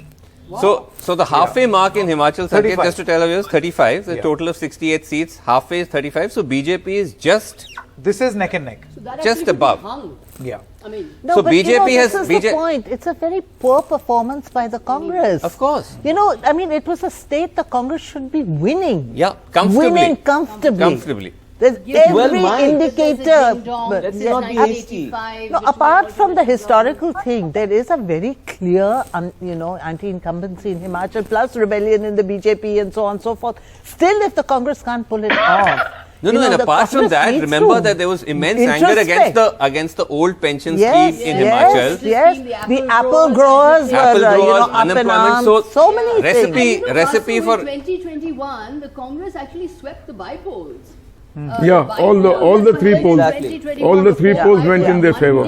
Wow. So the halfway mark in Himachal, Sanket, just to tell you, is 35. The total of 68 seats, halfway is 35. So BJP is just... This is neck and neck. So that just above. Yeah. I mean, no, so but BJP this is the point. It's a very poor performance by the Congress. Of course. You know, I mean, it was a state the Congress should be winning. Yeah, comfortably. Winning comfortably. There's every indicator. Let's not be hasty. No, apart from the historical thing, there is a very clear, anti-incumbency in Himachal, plus rebellion in the BJP and so on and so forth. Still, if the Congress can't pull it off. No, and apart from that, remember that there was immense anger against the old pension scheme in Himachal. Yes, the apple growers were, up in arms. So many recipe for 2021, the Congress actually swept the bypolls. All the three polls. All the three polls went in their favor.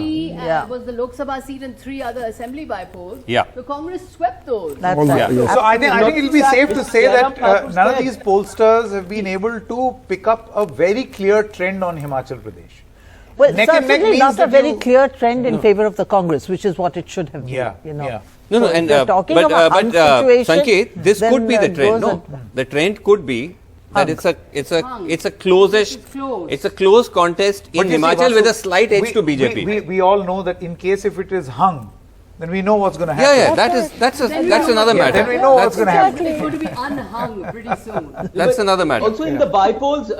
Was the Lok Sabha seat and 3 other assembly bypolls. Yeah. The Congress swept those. So I think it will be safe to say that none of these pollsters have been able to pick up a very clear trend on Himachal Pradesh. Well, certainly not a very clear trend in favor of the Congress, which is what it should have been. But Sanket, this could be the trend. No, the trend could be that it's a close contest in Himachal with a slight edge to BJP. We all know that in case if it is hung, then we know what's going to happen. That's another matter. Then we know what's going to happen. It's going to be unhung pretty soon. That's another matter. Also in the bypolls,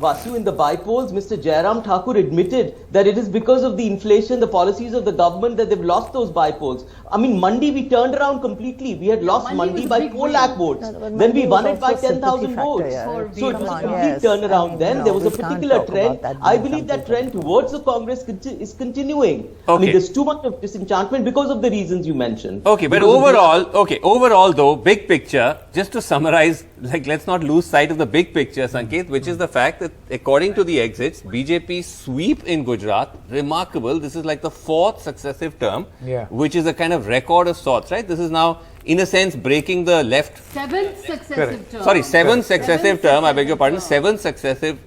Vasu, in the bypolls, Mr. Jairam Thakur admitted that it is because of the inflation, the policies of the government that they've lost those bypolls. I mean, Mandi, we turned around completely. We had lost Mandi by 4 lakh votes. Then we won it by 10,000 votes. So it was a complete turnaround then. There was a particular trend. I believe that trend towards the Congress is continuing. I mean, there's too much of disenchantment because of the reasons you mentioned. Okay, but overall though, big picture, just to summarize, let's not lose sight of the big picture, Sanket, which is the fact that according to the exits, BJP sweep in Gujarat, remarkable. This is like the 4th successive term, which is a kind of record of sorts, right? This is now, in a sense, breaking the left. 7th successive term. Sorry, 7th successive term, I beg your pardon, 7th successive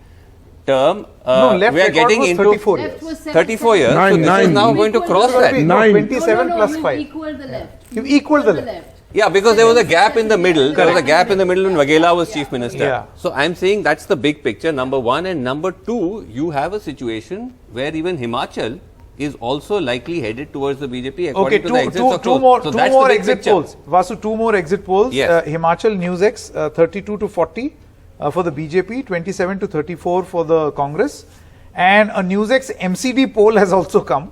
term. Left we are getting into 34 years. 34 years. So this is now going to cross that. 27 plus 5. You've equaled the left. You've equaled the left. Yeah, because there was a gap in the middle. There was a gap in the middle when Waghela was chief minister. So I'm saying that's the big picture, number one. And number two, you have a situation where even Himachal is also likely headed towards the BJP according to the exits. Two more exit polls. Vasu, 2 more exit polls. Himachal NewsX 32 to 40 for the BJP, 27 to 34 for the Congress. And a NewsX MCD poll has also come,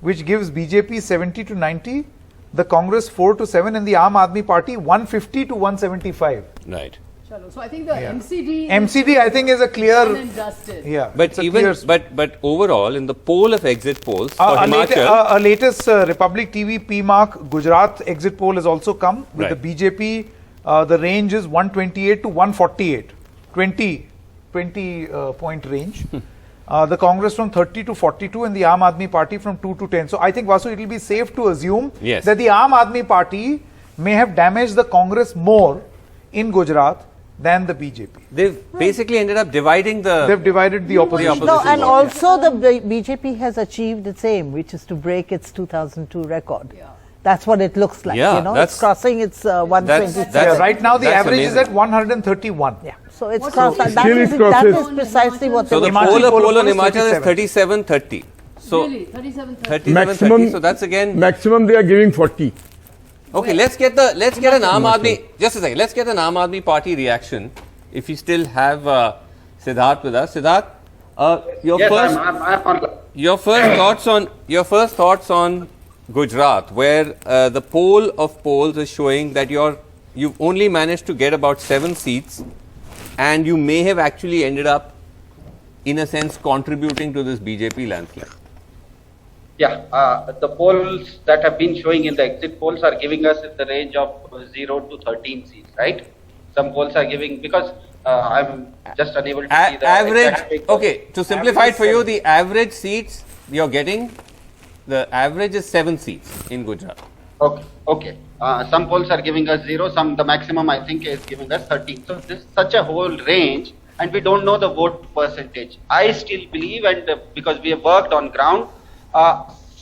which gives BJP 70 to 90, the Congress 4 to 7, and the Aam Aadmi Party 150 to 175. Right. So I think the MCD I think is a clear. But overall in the poll of exit polls for Himachal, a latest Republic TV PMark Gujarat exit poll has also come with the BJP. The range is 128 to 148, 20 point range. The Congress from 30 to 42 and the Aam Aadmi Party from 2 to 10. So I think, Vasu, it will be safe to assume that the Aam Aadmi Party may have damaged the Congress more in Gujarat than the BJP. They've basically ended up dividing the... They've divided the opposition. No, and also the BJP has achieved its aim, which is to break its 2002 record. That's what it looks like. It's crossing its 127. Right now the average is at 131. So it's crossed. That is precisely what the poll on Himachal is 37-30. So really? 37-30. Maximum, so that's again maximum they are giving 40. Okay, let's get an Aam Aadmi. Just a second. Let's get an Aam Aadmi Party reaction. If you still have Siddharth with us, Siddharth, your first thoughts on Gujarat, where the poll of polls is showing that you've only managed to get about 7 seats, and you may have actually ended up, in a sense, contributing to this BJP landslide. The polls that have been showing in the exit polls are giving us in the range of 0 to 13 seats, right? Some polls are giving, because I'm just unable to see the average. Okay, to simplify it for you, the average seats you're getting, the average is 7 seats in Gujarat. Okay. Some polls are giving us 0. The maximum I think is giving us 13. So this is such a whole range, and we don't know the vote percentage. I still believe, and because we have worked on ground,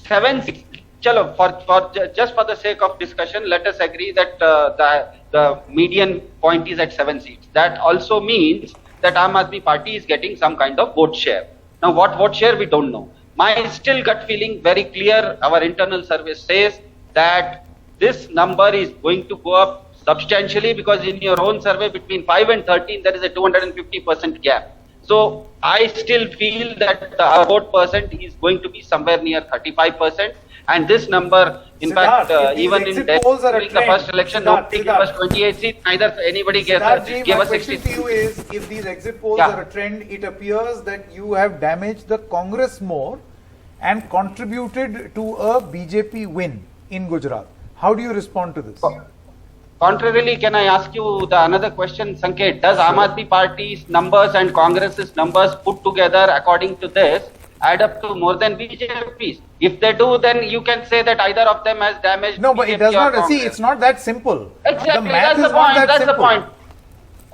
7 seats. Just for the sake of discussion, let us agree that the median point is at 7 seats. That also means that Aam Aadmi Party is getting some kind of vote share. Now, what vote share we don't know. My still gut feeling very clear. Our internal survey says that this number is going to go up substantially, because in your own survey between 5 and 13 there is a 250% gap. So I still feel that our vote percent is going to be somewhere near 35%. And this number, in Siddharth, fact, even in exit polls are a during the trend. first election, Siddharth, nobody gave us 28 seats, neither anybody gave Siddharth, us my 60 question to you is, if these exit polls Yeah. are a trend, it appears that you have damaged the Congress more and contributed to a BJP win in Gujarat. How do you respond to this? Contrarily, can I ask you another question, Sanket? Does Aam Aadmi Party's numbers and Congress's numbers put together, according to this, add up to more than BJP's? If they do, then you can say that either of them has damaged. No, but BJP it does or not. Congress. See, it's not that simple. Exactly, The math that's the is not point. that That's the simple. point.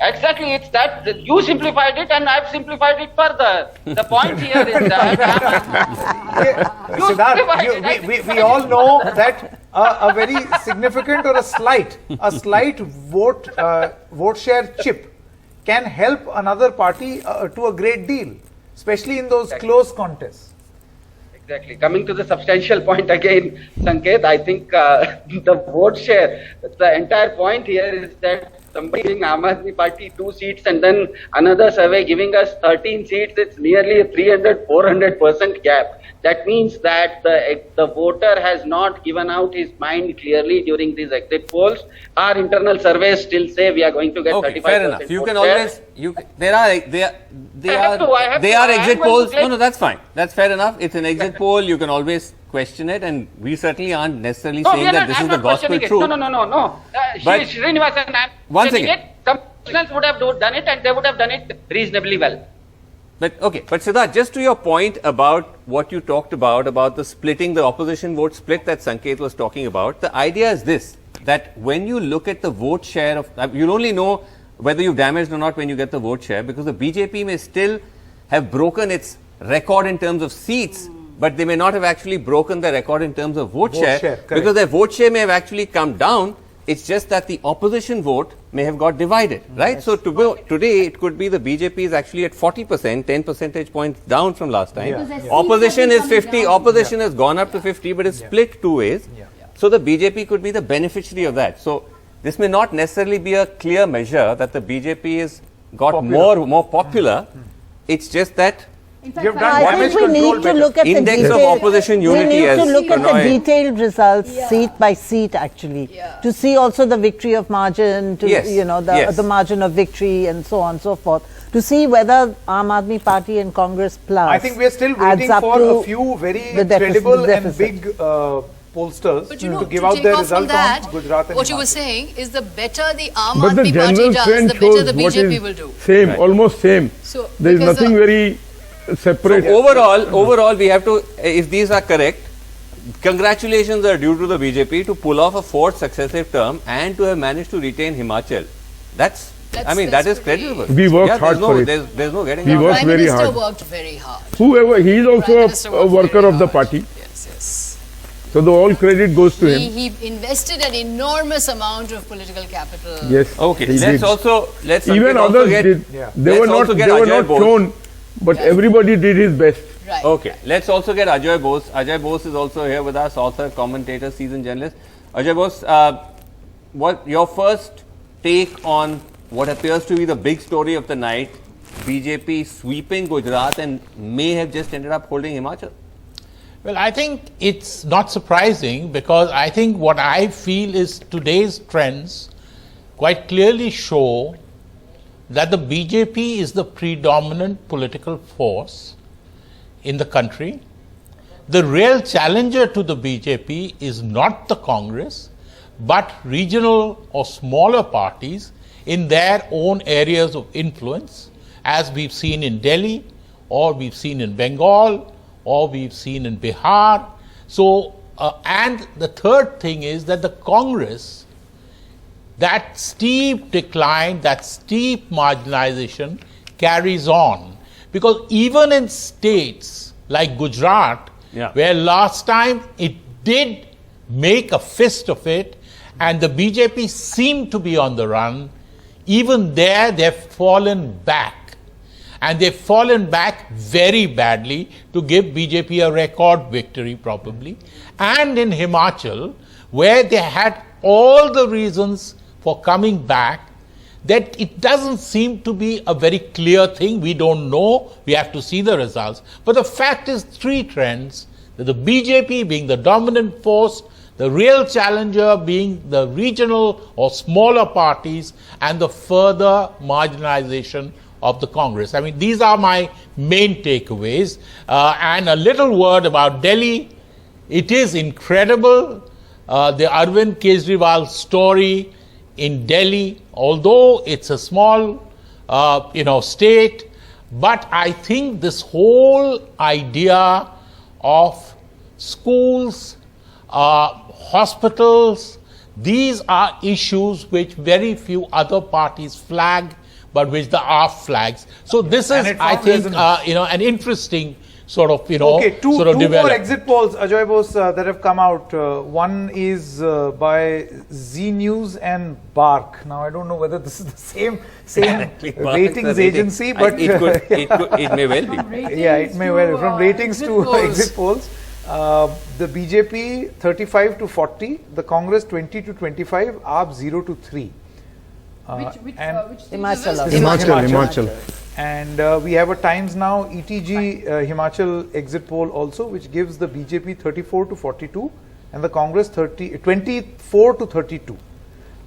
Exactly, it's that you simplified it and I've simplified it further. The point here is that Siddharth, we all know that a very significant or a slight vote share chip can help another party to a great deal, especially in those close contests. Exactly. Coming to the substantial point again, Sanket, I think the vote share, the entire point here is that somebody giving Aam Aadmi Party 2 seats and then another survey giving us 13 seats, it's nearly a 300-400% gap. That means that the voter has not given out his mind clearly during these exit polls. Our internal surveys still say we are going to get 35%. Fair enough. You can always, there are exit I'm polls. going to No, that's fine. That's fair enough. It's an exit poll. You can always question it, and we certainly aren't necessarily saying that this is the gospel truth. No. But Srinivasan, I'm once saying again, it. Some professionals would have done it and they would have done it reasonably well. But Siddharth, just to your point about what you talked about the splitting, the opposition vote split that Sanket was talking about, the idea is this, that when you look at the vote share of, you'll only know whether you've damaged or not when you get the vote share, because the BJP may still have broken its record in terms of seats, but they may not have actually broken the record in terms of vote share, because their vote share may have actually come down. It's just that the opposition vote may have got divided, right? Yes. So today it could be the BJP is actually at 40%, 10 percentage points down from last time. Yeah. Opposition is 50, opposition has gone up to 50, but it's split two ways. Yeah. So the BJP could be the beneficiary of that. So this may not necessarily be a clear measure that the BJP has got more popular. It's just that in fact, I think we need to look at the index of opposition unity. We need to look at the detailed results, seat by seat, actually, to see also the victory of margin, to the margin of victory, and so on and so forth, to see whether Aam Aadmi Party and Congress Plus. I think we are still waiting for a few very credible and big pollsters to give out their results on Gujarat and what you were Himachal. saying is the better the Aam But the Aadmi Party general does, trend the better shows the what BJP is will do. same, almost same. So, there is nothing very separate. So overall, we have to, if these are correct, congratulations are due to the BJP to pull off a fourth successive term and to have managed to retain Himachal. That is creditable. We worked hard for it. There's no getting We out. worked very hard. Prime Minister worked very hard. Whoever, he is also a worker of the party. Yes. So the all credit goes to him. He invested an enormous amount of political capital. Yes. Okay. Let's even others did. They were not shown, but everybody did his best. Right. Okay. Let's also get Ajoy Bose. Ajoy Bose is also here with us, author, commentator, seasoned journalist. Ajoy Bose, what your first take on what appears to be the big story of the night? BJP sweeping Gujarat and may have just ended up holding Himachal. Well, I think it's not surprising, because I think what I feel is today's trends quite clearly show that the BJP is the predominant political force in the country. The real challenger to the BJP is not the Congress, but regional or smaller parties in their own areas of influence, as we've seen in Delhi, or we've seen in Bengal, or we've seen in Bihar. So, and the third thing is that the Congress, that steep decline, that steep marginalization carries on. Because even in states like Gujarat, where last time it did make a fist of it, and the BJP seemed to be on the run, even there they've fallen back. And they've fallen back very badly to give BJP a record victory probably. And in Himachal, where they had all the reasons for coming back, that it doesn't seem to be a very clear thing. We don't know. We have to see the results. But the fact is, three trends: that the BJP being the dominant force, the real challenger being the regional or smaller parties, and the further marginalization of the Congress. I mean, these are my main takeaways. And a little word about Delhi. It is incredible, the Arvind Kejriwal story in Delhi, although it's a small, state, but I think this whole idea of schools, hospitals, these are issues which very few other parties flag, but which the AAP flags. So this is, I think, an interesting sort of, Okay, two more development. exit polls, Ajoy Bose, that have come out. One is by Z News and Bark. Now, I don't know whether this is the same ratings agency, but it may well be. Yeah, it may well be. From ratings to exit polls. The BJP 35 to 40, the Congress 20 to 25, AAP 0 to 3. Himachal. And we have a Times Now ETG Himachal exit poll also, which gives the BJP 34 to 42 and the Congress 24 to 32.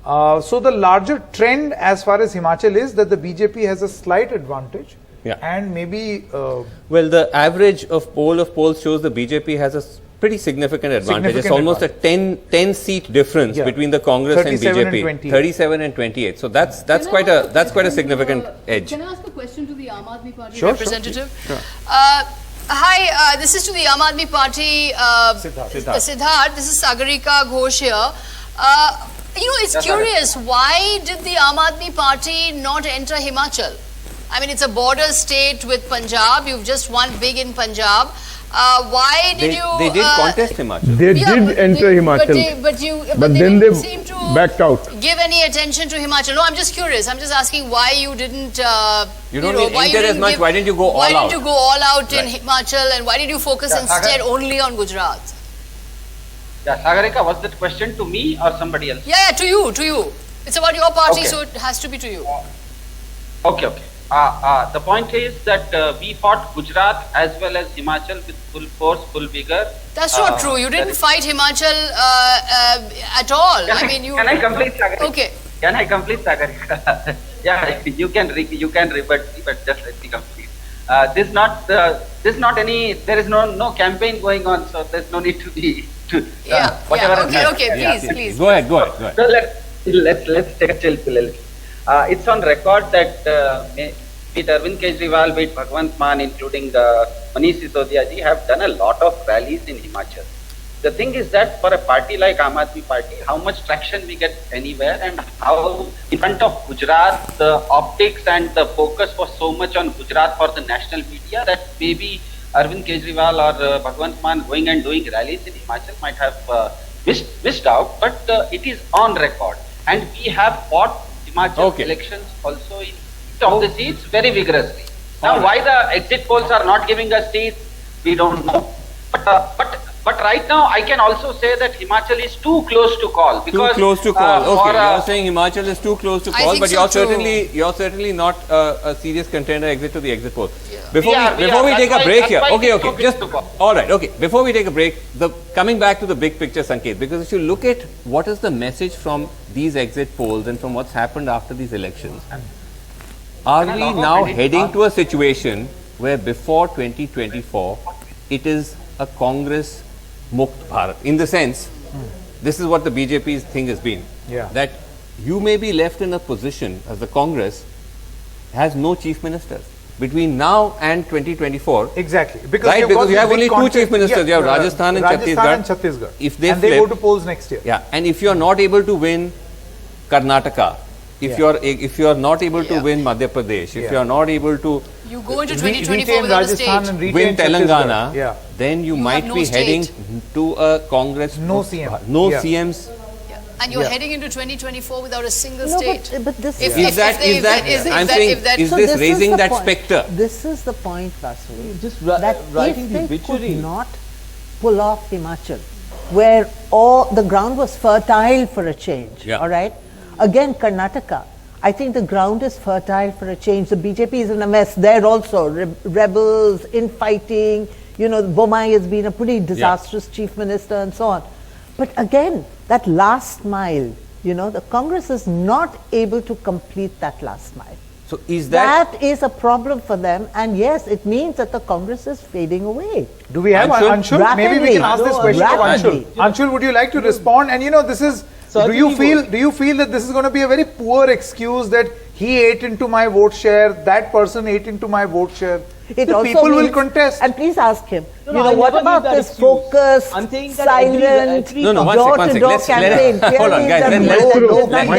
So the larger trend as far as Himachal is that the BJP has a slight advantage. Yeah. And maybe... well, the average of polls shows the BJP has a pretty significant advantage. It's almost a 10 seat difference between the Congress and BJP. 37 and 28. So that's quite a significant edge. Can I ask a question to the Aam Aadmi Party representative? Sure. Hi, this is to the Aam Aadmi Party. Siddharth, this is Sagarika Ghosh here. It's curious. Why did the Aam Aadmi Party not enter Himachal? I mean, it's a border state with Punjab. You've just won big in Punjab. Why did you... They did contest Himachal. They did enter Himachal. But then they seem to backed out. Give any attention to Himachal. No, I'm just curious. I'm just asking why you didn't... you don't enter as much. Why didn't you go all out? Why didn't you go all out in Himachal, and why did you focus instead only on Gujarat? Yeah, Sagarika, was that question to me or somebody else? Yeah, to you. It's about your party, so it has to be to you. Okay. The point is that we fought Gujarat as well as Himachal with full force, full vigor. That's not true. You didn't fight Himachal at all. Can I complete, Sagarika? Okay. Can I complete, Sagarika? Yeah, you can rebut me, but just let me complete. There is no campaign going on, so there's no need to be whatever. Okay, please. Go ahead. So let's take a chill pill. It's on record that with Arvind Kejriwal, with Bhagwant Mann, including Manish Sisodia ji, have done a lot of rallies in Himachal. The thing is that for a party like Aam Aadmi Party, how much traction we get anywhere, and how in front of Gujarat, the optics and the focus was so much on Gujarat for the national media that maybe Arvind Kejriwal or Bhagwant Mann going and doing rallies in Himachal might have missed out, but it is on record. And we have fought Himachal elections also in each of the seats very vigorously. Now, why the exit polls are not giving us seats, we don't know. But right now, I can also say that Himachal is too close to call. Because, too close to call. Okay, you're saying Himachal is too close to call, but you're certainly not a serious contender exit to the exit poll. Before we take a break here, before we take a break, coming back to the big picture, Sanket, because if you look at what is the message from these exit polls and from what's happened after these elections, are we now heading to a situation where before 2024, it is a Congress Mukt Bharat, in the sense, this is what the BJP's thing has been, that you may be left in a position as the Congress has no chief ministers between now and 2024. Exactly. Because you have only two chief ministers, you have Rajasthan and Chhattisgarh. If they go to polls next year. Yeah, and if you are not able to win Karnataka, if you are not able to win Madhya Pradesh, if you are not able to you go into 2024 without a state, win Telangana, then you might be heading to a Congress CMs. And you're heading into 2024 without a single state. But this is this raising that spectre? This is the point, Vasu. That if they could not pull off Himachal, where all the ground was fertile for a change, all right? Again, Karnataka. I think the ground is fertile for a change. The BJP is in a mess there also. Rebels, infighting, you know, Bomai has been a pretty disastrous chief minister and so on. But again, that last mile, you know, the Congress is not able to complete that last mile. So is that is a problem for them, and yes, it means that the Congress is fading away. Do we have Anshul? Maybe we can ask this question to Anshul. Anshul, would you like to respond? And you know, this is. Do you feel that this is going to be a very poor excuse that he ate into my vote share, that person ate into my vote share? The people will contest. And please ask him. You know, what about this focused, silent, door-to-door campaign? Hold on, guys.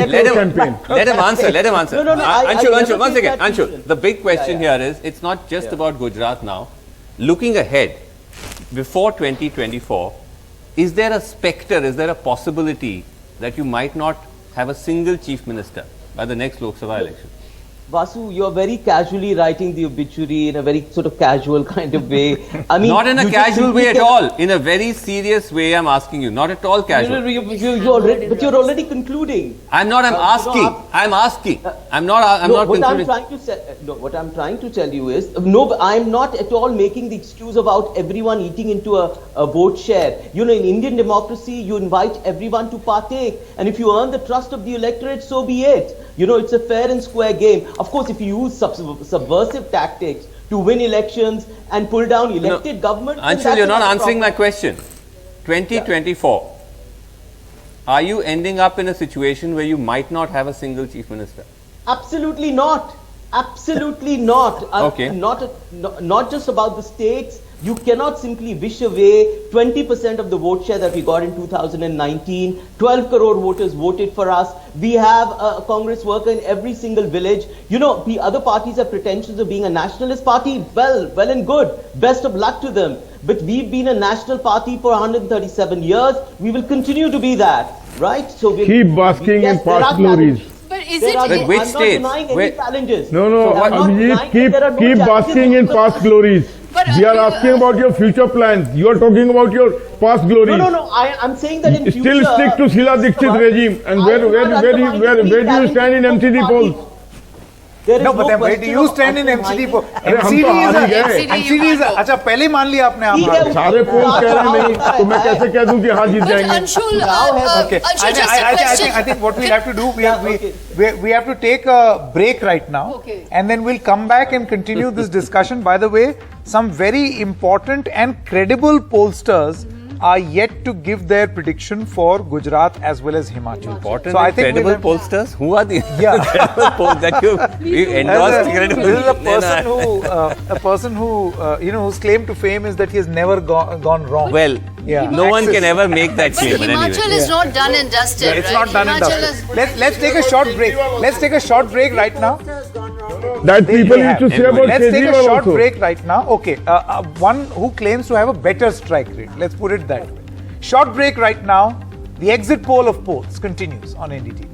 Let him answer. Anshul, once again. Anshul, the big question here is, it's not just about Gujarat now. Looking ahead, before 2024, is there a spectre, is there a possibility that you might not have a single chief minister by the next Lok Sabha election? Vasu, you're very casually writing the obituary in a very sort of casual kind of way. I mean, not in a casual way at all. In a very serious way, I'm asking you. Not at all casual. But you're already concluding. I'm not. I'm asking. I'm asking. I'm not concluding. What I'm trying to tell you is, no, I'm not at all making the excuse about everyone eating into a vote share. You know, in Indian democracy, you invite everyone to partake, and if you earn the trust of the electorate, so be it. You know, it's a fair and square game. Of course, if you use subversive tactics to win elections and pull down elected government... Anshul, you're not answering my question. 2024, are you ending up in a situation where you might not have a single chief minister? Absolutely not. Absolutely not. Okay. Not just about the states. You cannot simply wish away 20% of the vote share that we got in 2019. 12 crore voters voted for us. We have a Congress worker in every single village. You know, the other parties have pretensions of being a nationalist party. Well and good. Best of luck to them. But we've been a national party for 137 years. We will continue to be that. Right? So we'll keep basking in past glories. But is it... Which states? No, Abhijit, keep basking in past glories. We are asking about your future plans. You are talking about your past glories. No. I'm saying that in future... Still stick to Sheila Dikshit regime. And where do you stand in MCD polls? No, but then where do you stand in MCD polls? MCD is... अच्छा, पहले मान लिया आपने आप सारे polls कह रहे नहीं, तो मैं कैसे कह दूं कि हाँ जीत जाएंगे? Okay, I think what we'll have to do, we have to take a break right now, and then we'll come back and continue this discussion. By the way, some very important and credible pollsters are yet to give their prediction for Gujarat as well as Himachal. Important and credible pollsters? Who are the credible polls that you endorsed? This is a person who whose claim to fame is that he has never gone wrong. Well, no one can ever make that claim. But Himachal is not done and dusted. It's not done and dusted. Let's take a short break. Let's take a short break right now. That people need to say about Let's take a short break right now. Okay, one who claims to have a better strike rate. Let's put it that way. Short break right now. The exit poll of polls continues on NDTV.